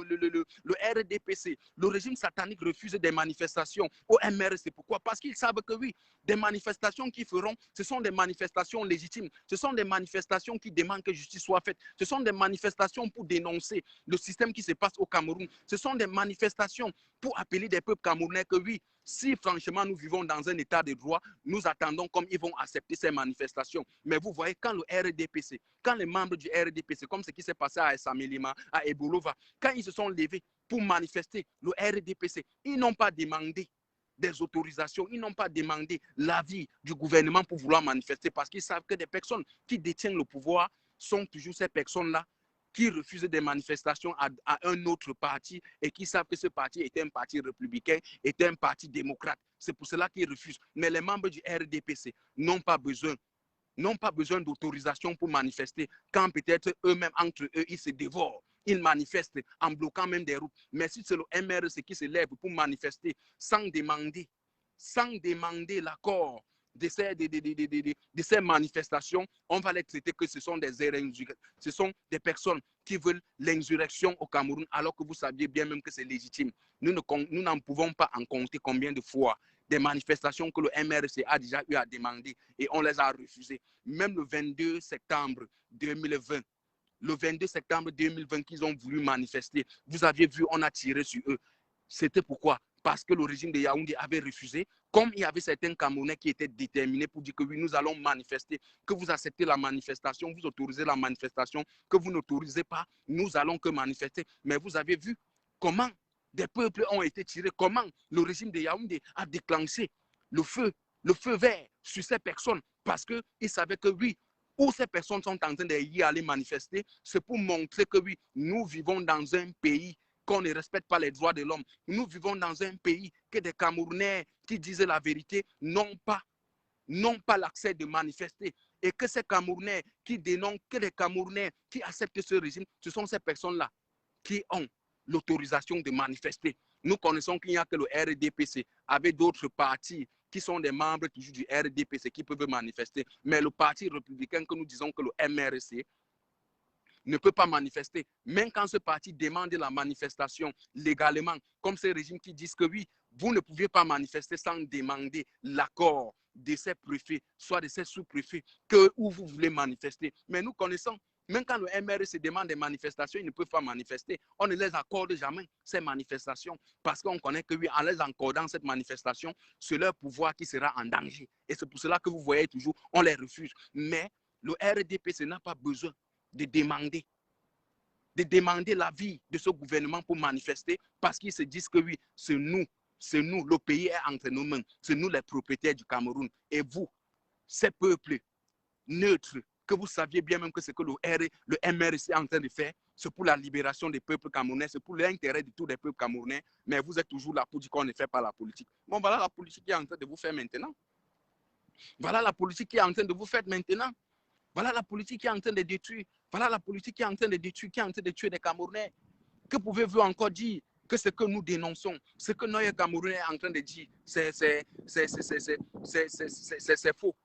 RDPC, le régime satanique refuse des manifestations au MRC? Pourquoi? Parce qu'ils savent que oui, des manifestations qu'ils feront, ce sont des manifestations légitimes, ce sont des manifestations qui demandent que justice soit faite, ce sont des manifestations pour dénoncer le système qui se passe au Cameroun, ce sont des manifestations pour appeler des peuples camerounais que oui, si franchement nous vivons dans un état de droit, nous attendons comme ils vont accepter ces manifestations. Mais vous voyez, quand le RDPC, quand les membres du RDPC, comme ce qui s'est passé à Samelima, à Ebolova, quand ils se sont levés pour manifester, le RDPC, ils n'ont pas demandé des autorisations, ils n'ont pas demandé l'avis du gouvernement pour vouloir manifester parce qu'ils savent que des personnes qui détiennent le pouvoir sont toujours ces personnes-là qui refusent des manifestations à un autre parti et qui savent que ce parti est un parti républicain, est un parti démocrate. C'est pour cela qu'ils refusent. Mais les membres du RDPC n'ont pas besoin d'autorisation pour manifester quand peut-être eux-mêmes, entre eux, ils se dévorent. Ils manifestent en bloquant même des routes. Mais si c'est le MRC qui se lève pour manifester sans demander l'accord de ces manifestations, on va les traiter que ce sont ce sont des personnes qui veulent l'insurrection au Cameroun, alors que vous saviez bien même que c'est légitime. Nous n'en pouvons pas en compter combien de fois des manifestations que le MRC a déjà eu à demander et on les a refusées. Même le 22 septembre 2020, qu'ils ont voulu manifester, vous aviez vu, on a tiré sur eux. C'était pourquoi? Parce que le régime de Yaoundé avait refusé, comme il y avait certains Camerounais qui étaient déterminés pour dire que oui, nous allons manifester, que vous acceptez la manifestation, vous autorisez la manifestation, que vous n'autorisez pas, nous allons que manifester. Mais vous avez vu comment des peuples ont été tirés, comment le régime de Yaoundé a déclenché le feu vert sur ces personnes, parce qu'il savait que oui, où ces personnes sont en train d'y aller manifester, c'est pour montrer que oui, nous vivons dans un pays qu'on ne respecte pas les droits de l'homme. Nous vivons dans un pays que des Camerounais qui disent la vérité n'ont pas l'accès de manifester. Et que ces Camerounais qui dénoncent, que les Camerounais qui acceptent ce régime, ce sont ces personnes-là qui ont l'autorisation de manifester. Nous connaissons qu'il n'y a que le RDPC avec d'autres partis qui sont des membres toujours du RDPC qui peuvent manifester. Mais le parti républicain que nous disons que le MRC ne peut pas manifester. Même quand ce parti demande la manifestation légalement, comme ces régimes qui disent que oui, vous ne pouvez pas manifester sans demander l'accord de ces préfets, soit de ces sous-préfets, où vous voulez manifester. Mais nous connaissons, même quand le MRC demande des manifestations, ils ne peuvent pas manifester. On ne les accorde jamais, ces manifestations, parce qu'on connaît que oui, en les accordant cette manifestation, c'est leur pouvoir qui sera en danger. Et c'est pour cela que vous voyez toujours, on les refuse. Mais le RDPC n'a pas besoin de demander l'avis de ce gouvernement pour manifester, parce qu'ils se disent que oui, c'est nous, le pays est entre nos mains, c'est nous les propriétaires du Cameroun. Et vous, ces peuples neutres, que vous saviez bien même que ce que le MRC est en train de faire, c'est pour la libération des peuples camerounais, c'est pour l'intérêt de tous les peuples camerounais, mais vous êtes toujours là pour dire qu'on ne fait pas la politique. Bon, voilà la politique qui est en train de vous faire maintenant. Voilà la politique qui est en train de vous faire maintenant. Voilà la politique qui est en train de détruire. Voilà la politique qui est en train de détruire, qui est en train de tuer des Camerounais. Que pouvez-vous encore dire que ce que nous dénonçons, ce que nos Camerounais est en train de dire, c'est faux?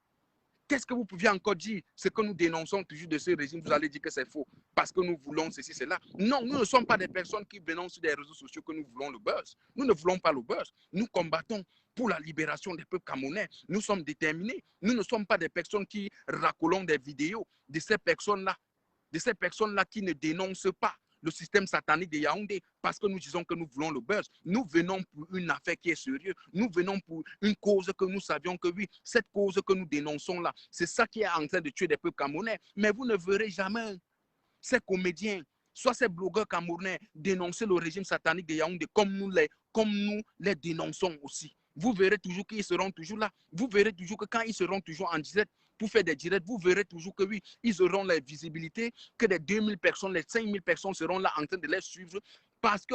Qu'est-ce que vous pouviez encore dire? Ce que nous dénonçons toujours de ce régime, vous allez dire que c'est faux parce que nous voulons ceci, cela. Non, nous ne sommes pas des personnes qui venons sur des réseaux sociaux que nous voulons le buzz. Nous ne voulons pas le buzz. Nous combattons pour la libération des peuples camerounais. Nous sommes déterminés. Nous ne sommes pas des personnes qui racolons des vidéos de ces personnes-là qui ne dénoncent pas le système satanique de Yaoundé, parce que nous disons que nous voulons le buzz. Nous venons pour une affaire qui est sérieuse. Nous venons pour une cause que nous savions que oui, cette cause que nous dénonçons là, c'est ça qui est en train de tuer des peuples camerounais. Mais vous ne verrez jamais ces comédiens, soit ces blogueurs camerounais dénoncer le régime satanique de Yaoundé comme nous les dénonçons aussi. Vous verrez toujours qu'ils seront toujours là. Vous verrez toujours que quand ils seront toujours en direct, pour faire des directs, vous verrez toujours que oui, ils auront la visibilité, que les 2000 personnes, les 5000 personnes seront là en train de les suivre parce que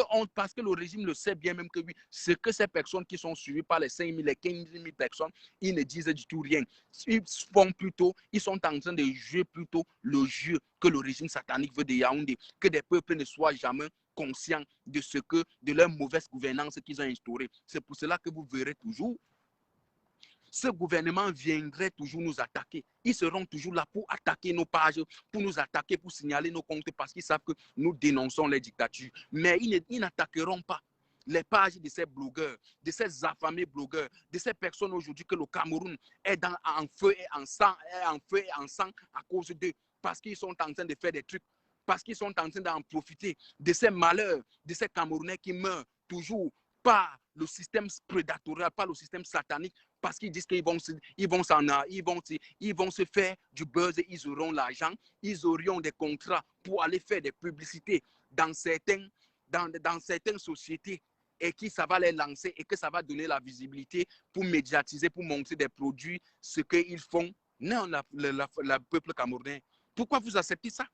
le régime le sait bien même que oui, ce que ces personnes qui sont suivies par les 5000, les 15 000 personnes, ils ne disent du tout rien. Ils sont en train de jouer plutôt le jeu que le régime satanique veut de Yaoundé, que des peuples ne soient jamais conscients de leur mauvaise gouvernance qu'ils ont instaurée. C'est pour cela que vous verrez toujours ce gouvernement viendrait toujours nous attaquer. Ils seront toujours là pour attaquer nos pages, pour nous attaquer, pour signaler nos comptes, parce qu'ils savent que nous dénonçons les dictatures. Mais ils n'attaqueront pas les pages de ces blogueurs, de ces affamés blogueurs, de ces personnes aujourd'hui que le Cameroun est en feu et en sang à cause d'eux, parce qu'ils sont en train de faire des trucs, parce qu'ils sont en train d'en profiter de ces malheurs, de ces Camerounais qui meurent toujours par le système prédatorial, par le système satanique, parce qu'ils disent qu'ils vont se faire du buzz et ils auront l'argent, ils auront des contrats pour aller faire des publicités dans certaines sociétés et que ça va les lancer et que ça va donner la visibilité pour médiatiser, pour montrer des produits, ce qu'ils font. Non, le peuple camerounais. Pourquoi vous acceptez ça?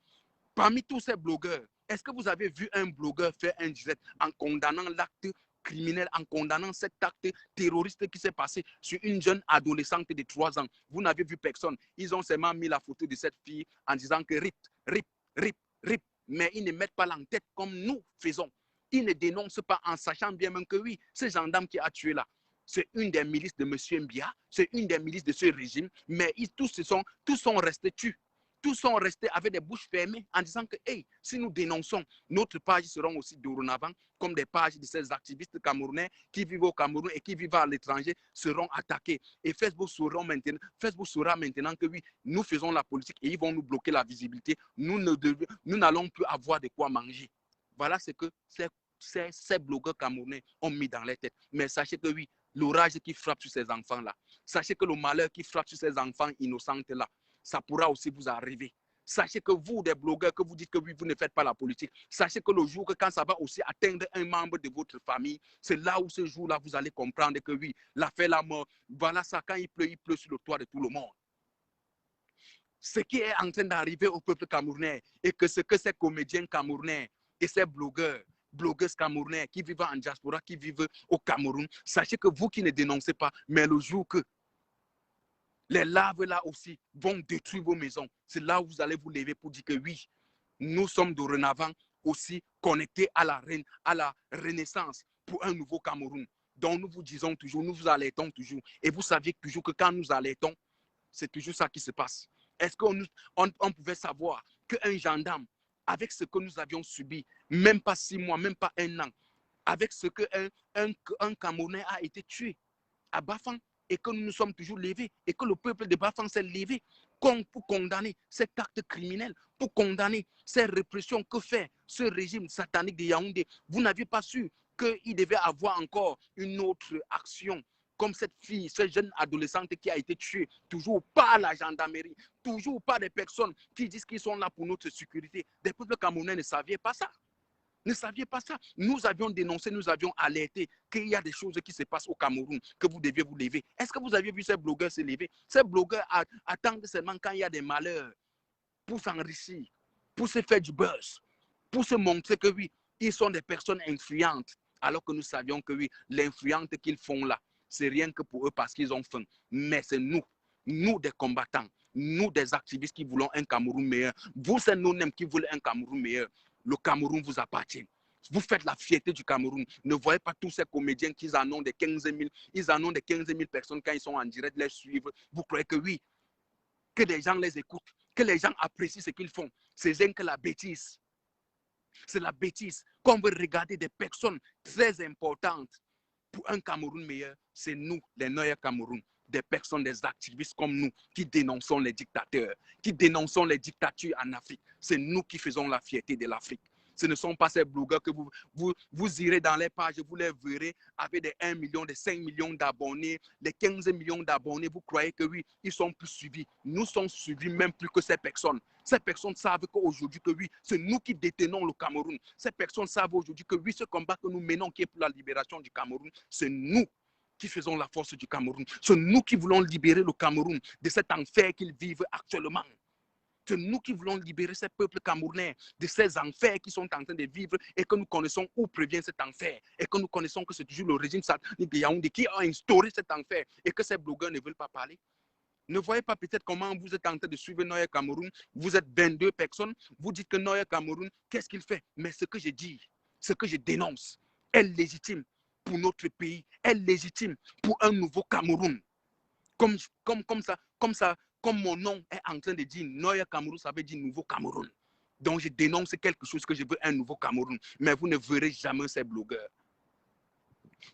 Parmi tous ces blogueurs, est-ce que vous avez vu un blogueur faire un direct en condamnant l'acte criminel, en condamnant cet acte terroriste qui s'est passé sur une jeune adolescente de 3 ans? Vous n'avez vu personne. Ils ont seulement mis la photo de cette fille en disant que rip, rip, rip, rip. Mais ils ne mettent pas l'en-tête comme nous faisons. Ils ne dénoncent pas en sachant bien même que oui, ce gendarme qui a tué là, c'est une des milices de M. Mbia, c'est une des milices de ce régime, mais tous sont restés tués. Tous sont restés avec des bouches fermées en disant que hey, si nous dénonçons, notre page seront aussi dorénavant comme des pages de ces activistes camerounais qui vivent au Cameroun et qui vivent à l'étranger seront attaqués. Et Facebook saura maintenant que oui, nous faisons la politique et ils vont nous bloquer la visibilité. Nous n'allons plus avoir de quoi manger. Voilà ce que ces blogueurs camerounais ont mis dans les têtes. Mais sachez que oui, l'orage qui frappe sur ces enfants-là, sachez que le malheur qui frappe sur ces enfants innocents-là, ça pourra aussi vous arriver. Sachez que vous, des blogueurs, que vous dites que oui, vous ne faites pas la politique, sachez que le jour que quand ça va aussi atteindre un membre de votre famille, c'est là où ce jour-là, vous allez comprendre que oui, l'affaire la mort, voilà ça, quand il pleut sur le toit de tout le monde. ce qui est en train d'arriver au peuple camerounais et que ce que ces comédiens camerounais et ces blogueuses camerounais qui vivent en diaspora, qui vivent au Cameroun, sachez que vous qui ne dénoncez pas, mais le jour que les larves là aussi vont détruire vos maisons, c'est là où vous allez vous lever pour dire que oui, nous sommes dorénavant aussi connectés à la renaissance pour un nouveau Cameroun. Donc nous vous disons toujours, nous vous alertons toujours. Et vous saviez toujours que quand nous alertons, c'est toujours ça qui se passe. Est-ce qu'on pouvait savoir qu'un gendarme, avec ce que nous avions subi, même pas 6 mois, même pas 1 an, avec ce qu'un Camerounais a été tué à Bafang, et que nous nous sommes toujours levés, et que le peuple de Bafang s'est levé pour condamner cet acte criminel, pour condamner ces répressions que fait ce régime satanique de Yaoundé. Vous n'aviez pas su qu'il devait avoir encore une autre action, comme cette fille, cette jeune adolescente qui a été tuée, toujours par la gendarmerie, toujours par des personnes qui disent qu'ils sont là pour notre sécurité. Des peuples camerounais ne savaient pas ça. Ne saviez pas ça. Nous avions dénoncé, nous avions alerté qu'il y a des choses qui se passent au Cameroun, que vous deviez vous lever. Est-ce que vous aviez vu ces blogueurs se lever? Ces blogueurs attendent seulement quand il y a des malheurs pour s'enrichir, pour se faire du buzz, pour se montrer que oui, ils sont des personnes influentes. Alors que nous savions que oui, l'influence qu'ils font là, c'est rien que pour eux parce qu'ils ont faim. Mais c'est nous des combattants, nous des activistes qui voulons un Cameroun meilleur. Vous, c'est nous-mêmes qui voulons un Cameroun meilleur. Le Cameroun vous appartient. Vous faites la fierté du Cameroun. Ne voyez pas tous ces comédiens qui en ont des 15 000, ils en ont des 15 000 personnes quand ils sont en direct, les suivre. Vous croyez que oui, que les gens les écoutent, que les gens apprécient ce qu'ils font. C'est rien que la bêtise. C'est la bêtise. Quand on veut regarder des personnes très importantes pour un Cameroun meilleur, c'est nous, les Neue Cameroun. Des personnes, des activistes comme nous, qui dénonçons les dictateurs, qui dénonçons les dictatures en Afrique. C'est nous qui faisons la fierté de l'Afrique. Ce ne sont pas ces blogueurs que vous irez dans les pages, vous les verrez avec des 1 million, des 5 millions d'abonnés, des 15 millions d'abonnés. Vous croyez que oui, ils sont plus suivis. Nous sommes suivis même plus que ces personnes. Ces personnes savent qu'aujourd'hui, que oui, c'est nous qui détenons le Cameroun. Ces personnes savent aujourd'hui que oui, ce combat que nous menons qui est pour la libération du Cameroun, c'est nous qui faisons la force du Cameroun. C'est nous qui voulons libérer le Cameroun de cet enfer qu'ils vivent actuellement. C'est nous qui voulons libérer ces peuples camerounais de ces enfers qui sont en train de vivre et que nous connaissons où provient cet enfer. Et que nous connaissons que c'est toujours le régime satanique de Yaoundé qui a instauré cet enfer et que ces blogueurs ne veulent pas parler. Ne voyez pas peut-être comment vous êtes en train de suivre Neue Cameroun. Vous êtes 22 personnes. Vous dites que Neue Cameroun, qu'est-ce qu'il fait? Mais ce que je dis, ce que je dénonce, est légitime pour notre pays, est légitime pour un nouveau Cameroun. Comme mon nom est en train de dire Neue Cameroun, ça veut dire nouveau Cameroun. Donc je dénonce quelque chose que je veux, un nouveau Cameroun. Mais vous ne verrez jamais ces blogueurs.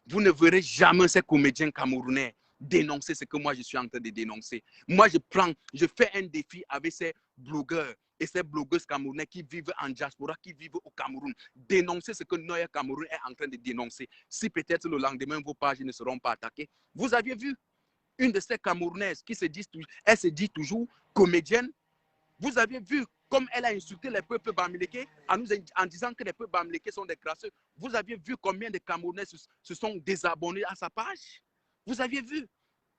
Vous ne verrez jamais ces comédiens camerounais dénoncer ce que moi je suis en train de dénoncer. Moi je fais un défi avec ces blogueurs et ces blogueuses camerounais qui vivent en diaspora, qui vivent au Cameroun. Dénoncer ce que Neue Cameroun est en train de dénoncer. Si peut-être le lendemain vos pages ne seront pas attaquées. Vous aviez vu une de ces Camerounaises qui elle se dit toujours comédienne. Vous avez vu comme elle a insulté les peuples bamileke en disant que les peuples bamileke sont des crasseux. Vous aviez vu combien de Camerounais se sont désabonnés à sa page? Vous aviez vu?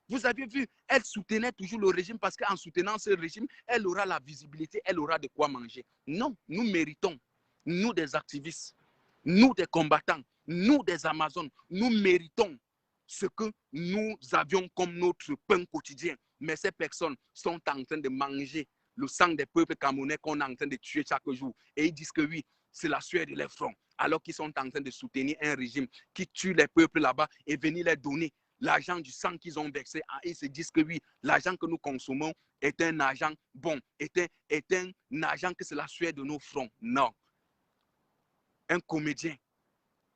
Vous aviez vu? Elle soutenait toujours le régime parce qu'en soutenant ce régime, elle aura la visibilité, elle aura de quoi manger. Non, nous méritons, nous des activistes, nous des combattants, nous des Amazones, nous méritons ce que nous avions comme notre pain quotidien. Mais ces personnes sont en train de manger le sang des peuples camerounais qu'on est en train de tuer chaque jour. Et ils disent que oui, c'est la sueur de leurs fronts. Alors qu'ils sont en train de soutenir un régime qui tue les peuples là-bas et venir leur donner l'argent du sang qu'ils ont versé. Ils se disent que oui, l'argent que nous consommons est un argent bon, est un argent que c'est la sueur de nos fronts. Non. Un comédien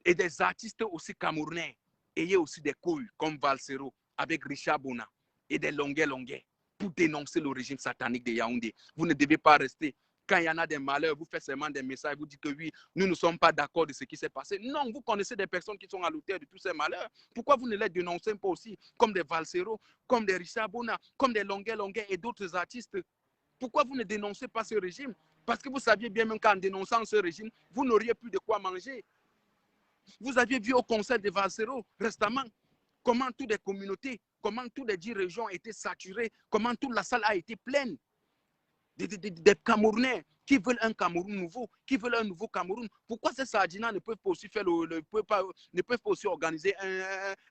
et des artistes aussi camerounais, ayez aussi des couilles comme Valsero avec Richard Bona et des longuets pour dénoncer le régime satanique de Yaoundé. Vous ne devez pas rester. Quand il y en a des malheurs, vous faites seulement des messages, vous dites que oui, nous ne sommes pas d'accord de ce qui s'est passé. Non, vous connaissez des personnes qui sont à l'auteur de tous ces malheurs. Pourquoi vous ne les dénoncez pas aussi comme des Valsero, comme des Richard Bona, comme des longuets et d'autres artistes? Pourquoi vous ne dénoncez pas ce régime? Parce que vous saviez bien même qu'en dénonçant ce régime, vous n'auriez plus de quoi manger. Vous aviez vu au conseil de Valsero récemment comment toutes les communautés, comment toutes les 10 régions étaient saturées, comment toute la salle a été pleine. des Camerounais qui veulent un Cameroun nouveau, qui veulent un nouveau Cameroun. Pourquoi ces Sardinats ne peuvent pas aussi faire ne peuvent pas aussi organiser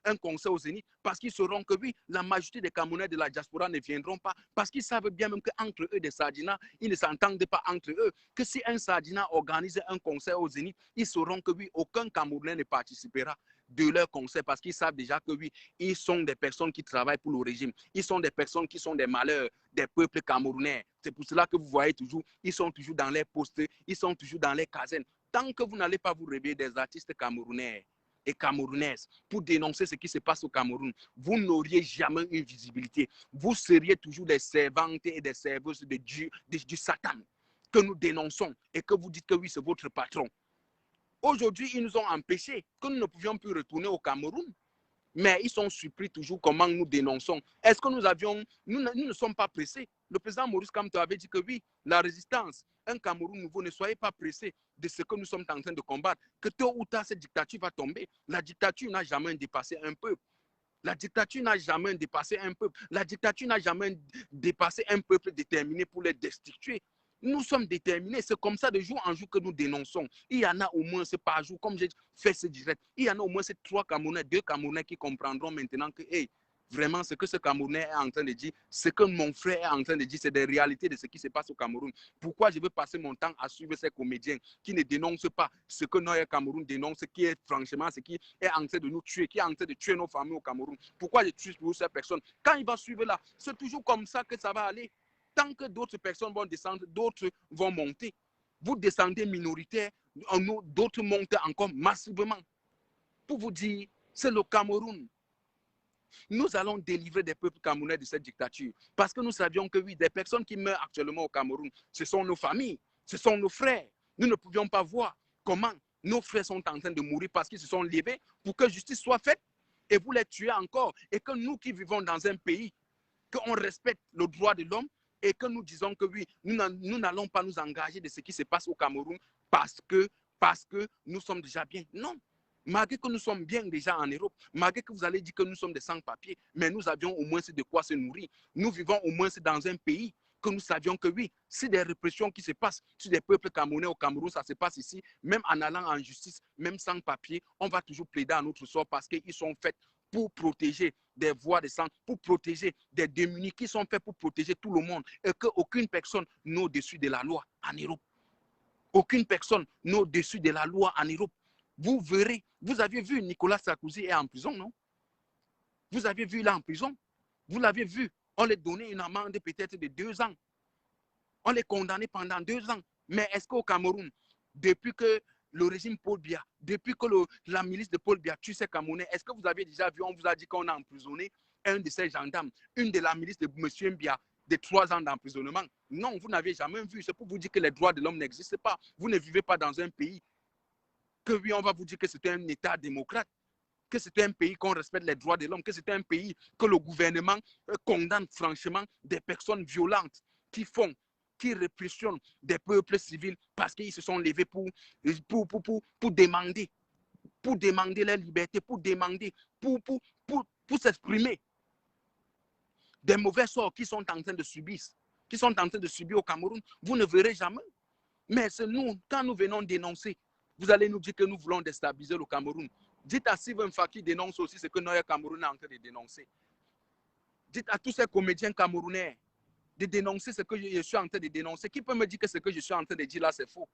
un concert au Zénith? Parce qu'ils sauront que oui, la majorité des Camerounais de la diaspora ne viendront pas, parce qu'ils savent bien même qu'entre eux, des Sardinats, ils ne s'entendent pas entre eux. Que si un Sardinat organise un concert au Zénith, ils sauront que oui, aucun Camerounais ne participera de leur concert parce qu'ils savent déjà que oui, ils sont des personnes qui travaillent pour le régime. Ils sont des personnes qui sont des malheurs des peuples camerounais. C'est pour cela que vous voyez toujours, ils sont toujours dans les postes, ils sont toujours dans les casernes. Tant que vous n'allez pas vous réveiller des artistes camerounais et camerounaises pour dénoncer ce qui se passe au Cameroun, vous n'auriez jamais une visibilité. Vous seriez toujours des servantes et des serveuses de Dieu, du Satan que nous dénonçons et que vous dites que oui, c'est votre patron. Aujourd'hui, ils nous ont empêchés que nous ne pouvions plus retourner au Cameroun. Mais ils sont surpris toujours comment nous dénonçons. Est-ce que nous ne sommes pas pressés? Le président Maurice Kamto avait dit que oui, la résistance, un Cameroun nouveau, ne soyez pas pressés de ce que nous sommes en train de combattre. Que tôt ou tard, cette dictature va tomber. La dictature n'a jamais dépassé un peuple. La dictature n'a jamais dépassé un peuple. La dictature n'a jamais dépassé un peuple déterminé pour les destituer. Nous sommes déterminés. C'est comme ça de jour en jour que nous dénonçons. Il y en a au moins, c'est par jour, comme j'ai fait ce direct, il y en a au moins ces 3 Camerounais, 2 Camerounais qui comprendront maintenant que, hey, vraiment, ce que ce Camerounais est en train de dire, ce que mon frère est en train de dire, c'est des réalités de ce qui se passe au Cameroun. Pourquoi je veux passer mon temps à suivre ces comédiens qui ne dénoncent pas ce que notre Cameroun dénonce, qui est franchement ce qui est en train de nous tuer, qui est en train de tuer nos familles au Cameroun? Pourquoi je tue pour ces personnes? Quand il va suivre là, c'est toujours comme ça que ça va aller. Tant que d'autres personnes vont descendre, d'autres vont monter. Vous descendez minoritaire, d'autres montent encore massivement. Pour vous dire, c'est le Cameroun. Nous allons délivrer des peuples camerounais de cette dictature. Parce que nous savions que oui, des personnes qui meurent actuellement au Cameroun, ce sont nos familles, ce sont nos frères. Nous ne pouvions pas voir comment nos frères sont en train de mourir parce qu'ils se sont levés pour que justice soit faite et vous les tuez encore. Et que nous qui vivons dans un pays, qu'on respecte le droit de l'homme et que nous disons que oui, nous n'allons pas nous engager de ce qui se passe au Cameroun parce que nous sommes déjà bien. Non. Malgré que nous sommes bien déjà en Europe, malgré que vous allez dire que nous sommes des sans-papiers, mais nous avions au moins de quoi se nourrir. Nous vivons au moins dans un pays que nous savions que oui, si des répressions qui se passent sur des peuples camerounais au Cameroun, ça se passe ici, même en allant en justice, même sans papier, on va toujours plaider à notre sort parce qu'ils sont faits pour protéger des voies de sang, pour protéger des démunis qui sont faits pour protéger tout le monde et qu'aucune personne n'est au-dessus de la loi en Europe. Aucune personne n'est au-dessus de la loi en Europe. Vous verrez, vous avez vu Nicolas Sarkozy est en prison, non? Vous avez vu là en prison? Vous l'avez vu, on lui donnait une amende peut-être de 2 ans. On les condamnait pendant 2 ans. Mais est-ce qu'au Cameroun, depuis que le régime Paul Biya, depuis que la milice de Paul Biya tue ces Camerounais, est-ce que vous avez déjà vu, on vous a dit qu'on a emprisonné un de ces gendarmes, une de la milice de M. Biya, de 3 ans d'emprisonnement? Non, vous n'avez jamais vu. C'est pour vous dire que les droits de l'homme n'existent pas. Vous ne vivez pas dans un pays que oui, on va vous dire que c'est un État démocrate, que c'est un pays qu'on respecte les droits de l'homme, que c'est un pays que le gouvernement condamne franchement des personnes violentes qui répressionnent des peuples civils parce qu'ils se sont levés pour demander leur liberté, pour s'exprimer. Des mauvais sorts qui sont en train de subir, au Cameroun, vous ne verrez jamais. Mais c'est nous, quand nous venons dénoncer, vous allez nous dire que nous voulons déstabiliser le Cameroun. Dites à Steven Faki dénonce aussi ce que notre Cameroun est en train de dénoncer. Dites à tous ces comédiens camerounais de dénoncer ce que je suis en train de dénoncer. Qui peut me dire que ce que je suis en train de dire là, c'est faux?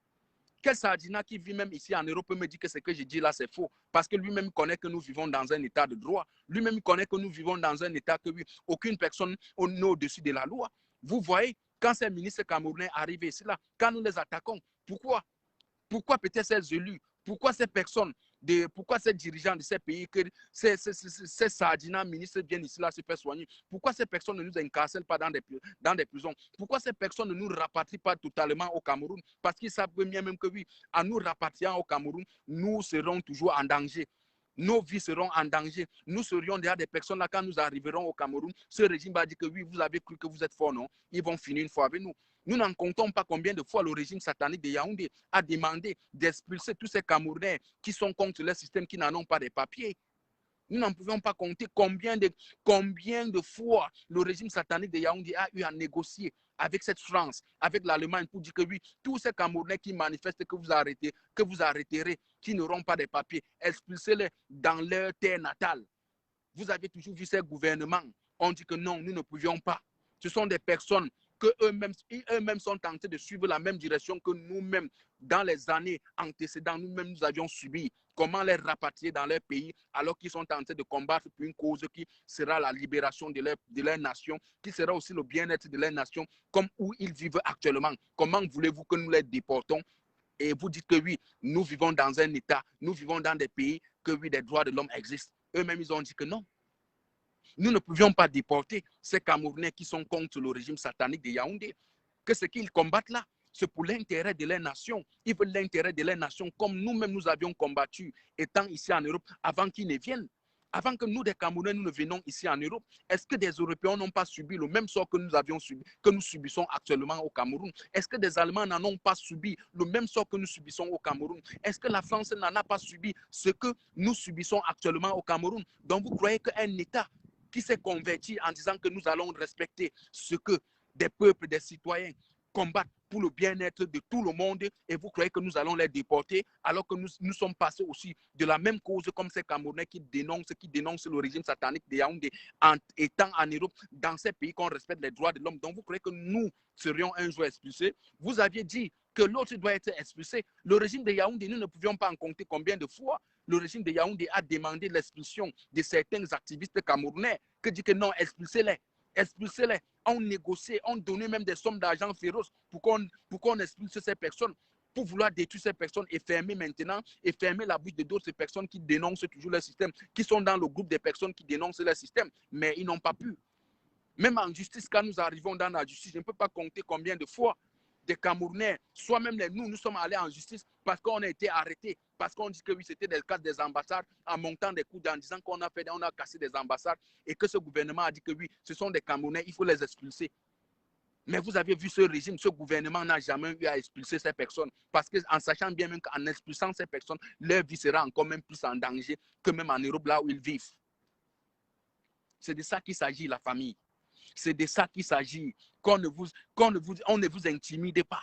Quel Sardina qui vit même ici en Europe peut me dire que ce que je dis là, c'est faux? Parce que lui-même connaît que nous vivons dans un état de droit. Lui-même connaît que nous vivons dans un état que oui, aucune personne n'est au-dessus de la loi. Vous voyez, quand ces ministres camerounais arrivent ici, là, quand nous les attaquons, pourquoi peut-être ces élus, pourquoi ces personnes, pourquoi ces dirigeants de ces pays, que ces Sardinats ministres viennent ici là se faire soigner? Pourquoi ces personnes ne nous incarcèrent pas dans des prisons? Pourquoi ces personnes ne nous rapatrient pas totalement au Cameroun? Parce qu'ils savent bien même que oui, en nous rapatriant au Cameroun, nous serons toujours en danger. Nos vies seront en danger. Nous serions déjà des personnes là quand nous arriverons au Cameroun. Ce régime va dire que oui, vous avez cru que vous êtes fort, non? Ils vont finir une fois avec nous. Nous n'en comptons pas combien de fois le régime satanique de Yaoundé a demandé d'expulser tous ces Camerounais qui sont contre le système, qui n'en ont pas de papiers. Nous n'en pouvions pas compter combien de fois le régime satanique de Yaoundé a eu à négocier avec cette France, avec l'Allemagne, pour dire que oui, tous ces Camerounais qui manifestent que vous arrêterez, qui n'auront pas de papiers, expulsez-les dans leur terre natale. Vous avez toujours vu ces gouvernements. On dit que non, nous ne pouvions pas. Ce sont des personnes que eux-mêmes sont tentés de suivre la même direction que nous-mêmes, dans les années antécédentes, nous-mêmes, nous avions subi. Comment les rapatrier dans leur pays alors qu'ils sont tentés de combattre pour une cause qui sera la libération de leur nation, qui sera aussi le bien-être de leur nation, comme où ils vivent actuellement. Comment voulez-vous que nous les déportons? Et vous dites que oui, nous vivons dans un État, nous vivons dans des pays que oui, des droits de l'homme existent. Eux-mêmes, ils ont dit que non. Nous ne pouvions pas déporter ces Camerounais qui sont contre le régime satanique de Yaoundé. Que ce qu'ils combattent là, c'est pour l'intérêt de leur nation. Ils veulent l'intérêt de leur nation comme nous-mêmes nous avions combattu étant ici en Europe avant qu'ils ne viennent. Avant que nous, des Camerounais, nous ne venions ici en Europe, est-ce que des Européens n'ont pas subi le même sort que nous avions subi, que nous subissons actuellement au Cameroun? Est-ce que des Allemands n'en ont pas subi le même sort que nous subissons au Cameroun? Est-ce que la France n'en a pas subi ce que nous subissons actuellement au Cameroun? Donc vous croyez qu'un État qui s'est converti en disant que nous allons respecter ce que des peuples, des citoyens combattent pour le bien-être de tout le monde et vous croyez que nous allons les déporter alors que nous sommes passés aussi de la même cause comme ces Camerounais qui dénoncent le régime satanique de Yaoundé en étant en Europe, dans ces pays qu'on respecte les droits de l'homme. Donc vous croyez que nous serions un jour expulsés? Vous aviez dit que l'autre doit être expulsé. Le régime de Yaoundé, nous ne pouvions pas en compter combien de fois le régime de Yaoundé a demandé l'expulsion de certains activistes camerounais, que dit que non, expulsez-les. Expulsez-les. On négociait, on donnait même des sommes d'argent féroces pour qu'on expulse ces personnes, pour vouloir détruire ces personnes et fermer maintenant, et fermer la bouche de d'autres personnes qui dénoncent toujours le système, qui sont dans le groupe des personnes qui dénoncent le système, mais ils n'ont pas pu. Même en justice, quand nous arrivons dans la justice, je ne peux pas compter combien de fois des Camerounais, soit même nous sommes allés en justice parce qu'on a été arrêtés, parce qu'on dit que oui, c'était des cas des ambassades, en montant des coups en disant qu'on a cassé des ambassades et que ce gouvernement a dit que oui, ce sont des Camerounais, il faut les expulser. Mais vous avez vu ce régime, ce gouvernement n'a jamais eu à expulser ces personnes parce qu'en sachant bien même qu'en expulsant ces personnes, leur vie sera encore même plus en danger que même en Europe, là où ils vivent. C'est de ça qu'il s'agit, la famille. C'est de ça qu'il s'agit, on ne vous intimide pas.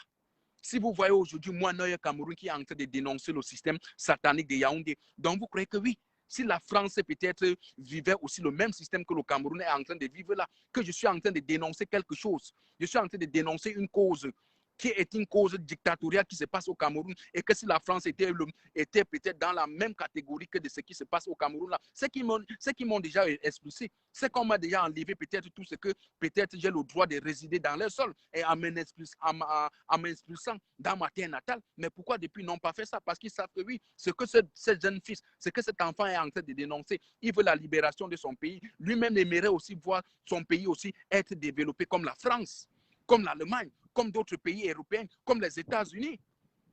Si vous voyez aujourd'hui, moi, Noé Cameroun qui est en train de dénoncer le système satanique de Yaoundé, donc vous croyez que oui, si la France peut-être vivait aussi le même système que le Cameroun est en train de vivre là, que je suis en train de dénoncer quelque chose, je suis en train de dénoncer une cause qui est une cause dictatoriale qui se passe au Cameroun et que si la France était peut-être dans la même catégorie que de ce qui se passe au Cameroun là, ceux qui m'ont déjà expulsé, c'est qu'on m'a déjà enlevé peut-être tout ce que peut-être j'ai le droit de résider dans leur sol et en m'expulsant dans ma terre natale. Mais pourquoi depuis ils n'ont pas fait ça? Parce qu'ils savent que oui, ce que ce jeune fils, ce que cet enfant est en train de dénoncer, il veut la libération de son pays. Lui-même aimerait aussi voir son pays aussi être développé comme la France, comme l'Allemagne, comme d'autres pays européens, comme les États-Unis.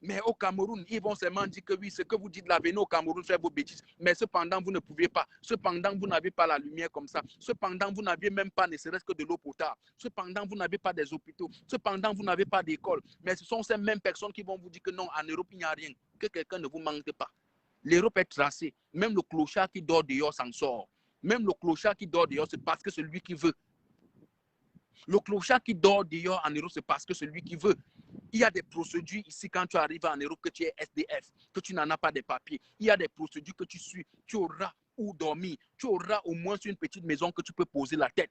Mais au Cameroun, ils vont seulement dire que oui, ce que vous dites là, venez au Cameroun faire vos bêtises. Mais cependant, vous ne pouvez pas. Cependant, vous n'avez pas la lumière comme ça. Cependant, vous n'avez même pas ne serait-ce que de l'eau potable. Cependant, vous n'avez pas des hôpitaux. Cependant, vous n'avez pas d'école. Mais ce sont ces mêmes personnes qui vont vous dire que non, en Europe, il n'y a rien. Que quelqu'un ne vous manque pas. L'Europe est tracée. Même le clochard qui dort dehors s'en sort. Même le clochard qui dort dehors, c'est parce que c'est lui qui veut. Le clochard qui dort dehors en Europe, c'est parce que c'est lui qui veut. Il y a des procédures ici quand tu arrives en Europe que tu es SDF, que tu n'en as pas de papiers. Il y a des procédures que tu suis. Tu auras où dormir. Tu auras au moins une petite maison que tu peux poser la tête.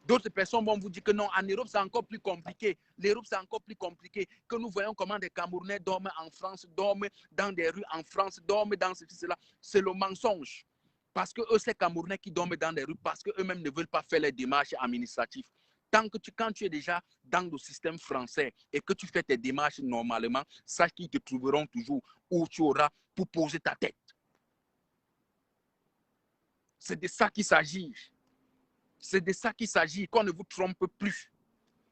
D'autres personnes vont vous dire que non, en Europe, c'est encore plus compliqué. L'Europe, c'est encore plus compliqué. Que nous voyons comment des Camerounais dorment en France, dorment dans des rues en France, dorment dans ceci, cela. C'est le mensonge. Parce que eux, ces Camerounais qui dorment dans des rues, parce qu'eux-mêmes ne veulent pas faire les démarches administratives. Quand tu es déjà dans le système français et que tu fais tes démarches normalement, sache qu'ils te trouveront toujours où tu auras pour poser ta tête. C'est de ça qu'il s'agit. C'est de ça qu'il s'agit, qu'on ne vous trompe plus.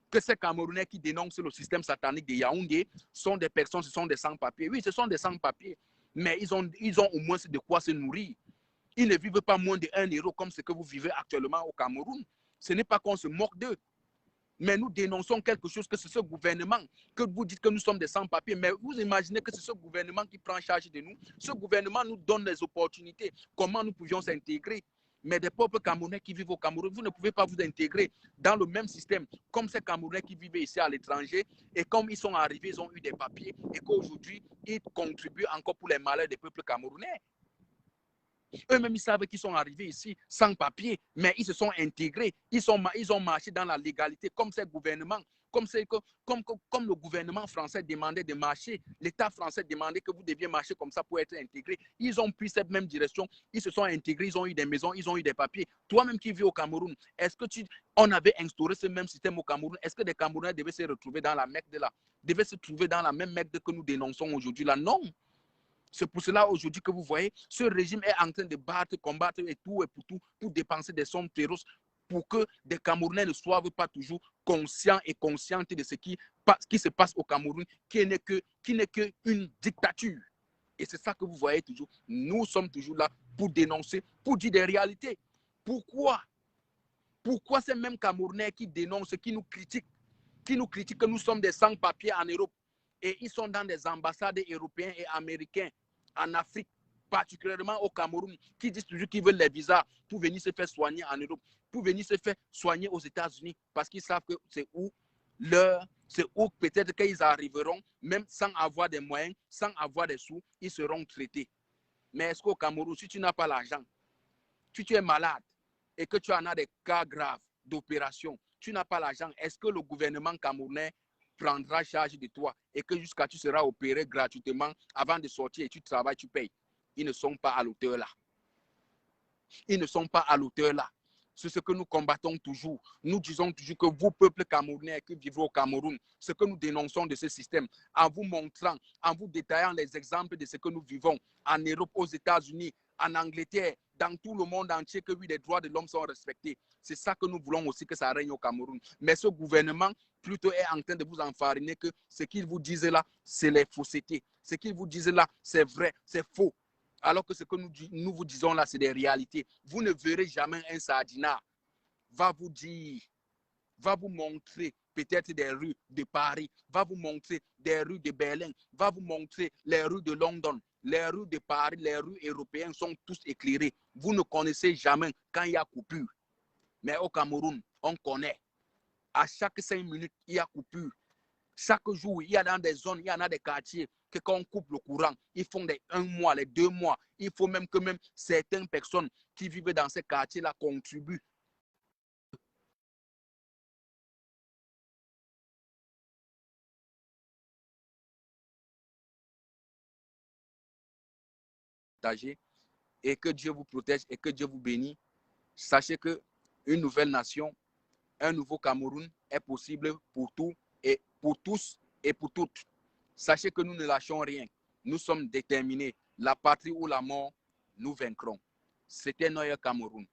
Que ces Camerounais qui dénoncent le système satanique de Yaoundé sont des personnes, ce sont des sans-papiers. Oui, ce sont des sans-papiers, mais ils ont au moins de quoi se nourrir. Ils ne vivent pas moins de 1 euro comme ce que vous vivez actuellement au Cameroun. Ce n'est pas qu'on se moque d'eux. Mais nous dénonçons quelque chose que c'est ce gouvernement, que vous dites que nous sommes des sans-papiers, mais vous imaginez que c'est ce gouvernement qui prend charge de nous. Ce gouvernement nous donne les opportunités, comment nous pouvions s'intégrer. mais des peuples camerounais qui vivent au Cameroun. Vous ne pouvez pas vous intégrer dans le même système comme ces Camerounais qui vivent ici à l'étranger. Et comme ils sont arrivés, ils ont eu des papiers et qu'aujourd'hui, ils contribuent encore pour les malheurs des peuples camerounais. Eux-mêmes, ils savent qu'ils sont arrivés ici sans papier, mais ils se sont intégrés. Ils ont marché dans la légalité, comme ces gouvernements, comme le gouvernement français demandait de marcher. L'État français demandait que vous deviez marcher comme ça pour être intégré. Ils ont pris cette même direction. Ils se sont intégrés, ils ont eu des maisons, ils ont eu des papiers. Toi-même qui vis au Cameroun, est-ce que on avait instauré ce même système au Cameroun? Est-ce que des Camerounais devaient se retrouver dans la Mecque de là, devaient se trouver dans la même Mecque que nous dénonçons aujourd'hui là? Non. C'est pour cela aujourd'hui que vous voyez, ce régime est en train de combattre et pour tout, pour dépenser des sommes féroces pour que des Camerounais ne soient pas toujours conscients et conscientes de ce qui se passe au Cameroun, qui n'est qu'une dictature. Et c'est ça que vous voyez toujours. Nous sommes toujours là pour dénoncer, pour dire des réalités. Pourquoi ces mêmes Camerounais qui dénoncent, qui nous critiquent que nous sommes des sans-papiers en Europe, et ils sont dans des ambassades européennes et américaines en Afrique, particulièrement au Cameroun, qui disent toujours qu'ils veulent les visas pour venir se faire soigner en Europe, pour venir se faire soigner aux États-Unis, parce qu'ils savent que c'est où peut-être qu'ils arriveront, même sans avoir des moyens, sans avoir des sous, ils seront traités. Mais est-ce qu'au Cameroun, si tu n'as pas l'argent, si tu es malade et que tu en as des cas graves d'opération, tu n'as pas l'argent, est-ce que le gouvernement camerounais prendra charge de toi et que jusqu'à tu seras opéré gratuitement avant de sortir et tu travailles, tu payes? Ils ne sont pas à l'auteur là. Ils ne sont pas à l'auteur là. C'est ce que nous combattons toujours. Nous disons toujours que vous, peuple camerounais qui vivez au Cameroun, ce que nous dénonçons de ce système, en vous montrant, en vous détaillant les exemples de ce que nous vivons en Europe, aux États-Unis, en Angleterre, dans tout le monde entier, que oui, les droits de l'homme sont respectés. C'est ça que nous voulons aussi que ça règne au Cameroun. Mais ce gouvernement, plutôt, est en train de vous enfariner que ce qu'ils vous disent là, c'est les faussetés. Ce qu'ils vous disent là, c'est vrai, c'est faux. Alors que ce que nous vous disons là, c'est des réalités. Vous ne verrez jamais un sardinat va vous dire, va vous montrer peut-être des rues de Paris, va vous montrer des rues de Berlin, va vous montrer les rues de London. Les rues de Paris, les rues européennes sont tous éclairées. Vous ne connaissez jamais quand il y a coupure. Mais au Cameroun, on connaît. À chaque 5 minutes, il y a coupure. Chaque jour, il y a dans des zones, il y en a des quartiers que quand on coupe le courant, ils font les 1 mois, les 2 mois. Il faut même que même certaines personnes qui vivent dans ces quartiers-là contribuent. Et que Dieu vous protège et que Dieu vous bénisse. Sachez qu'une nouvelle nation, un nouveau Cameroun est possible pour tout et pour tous et pour toutes. Sachez que nous ne lâchons rien. Nous sommes déterminés. La patrie ou la mort, nous vaincrons. C'était Noël Cameroun.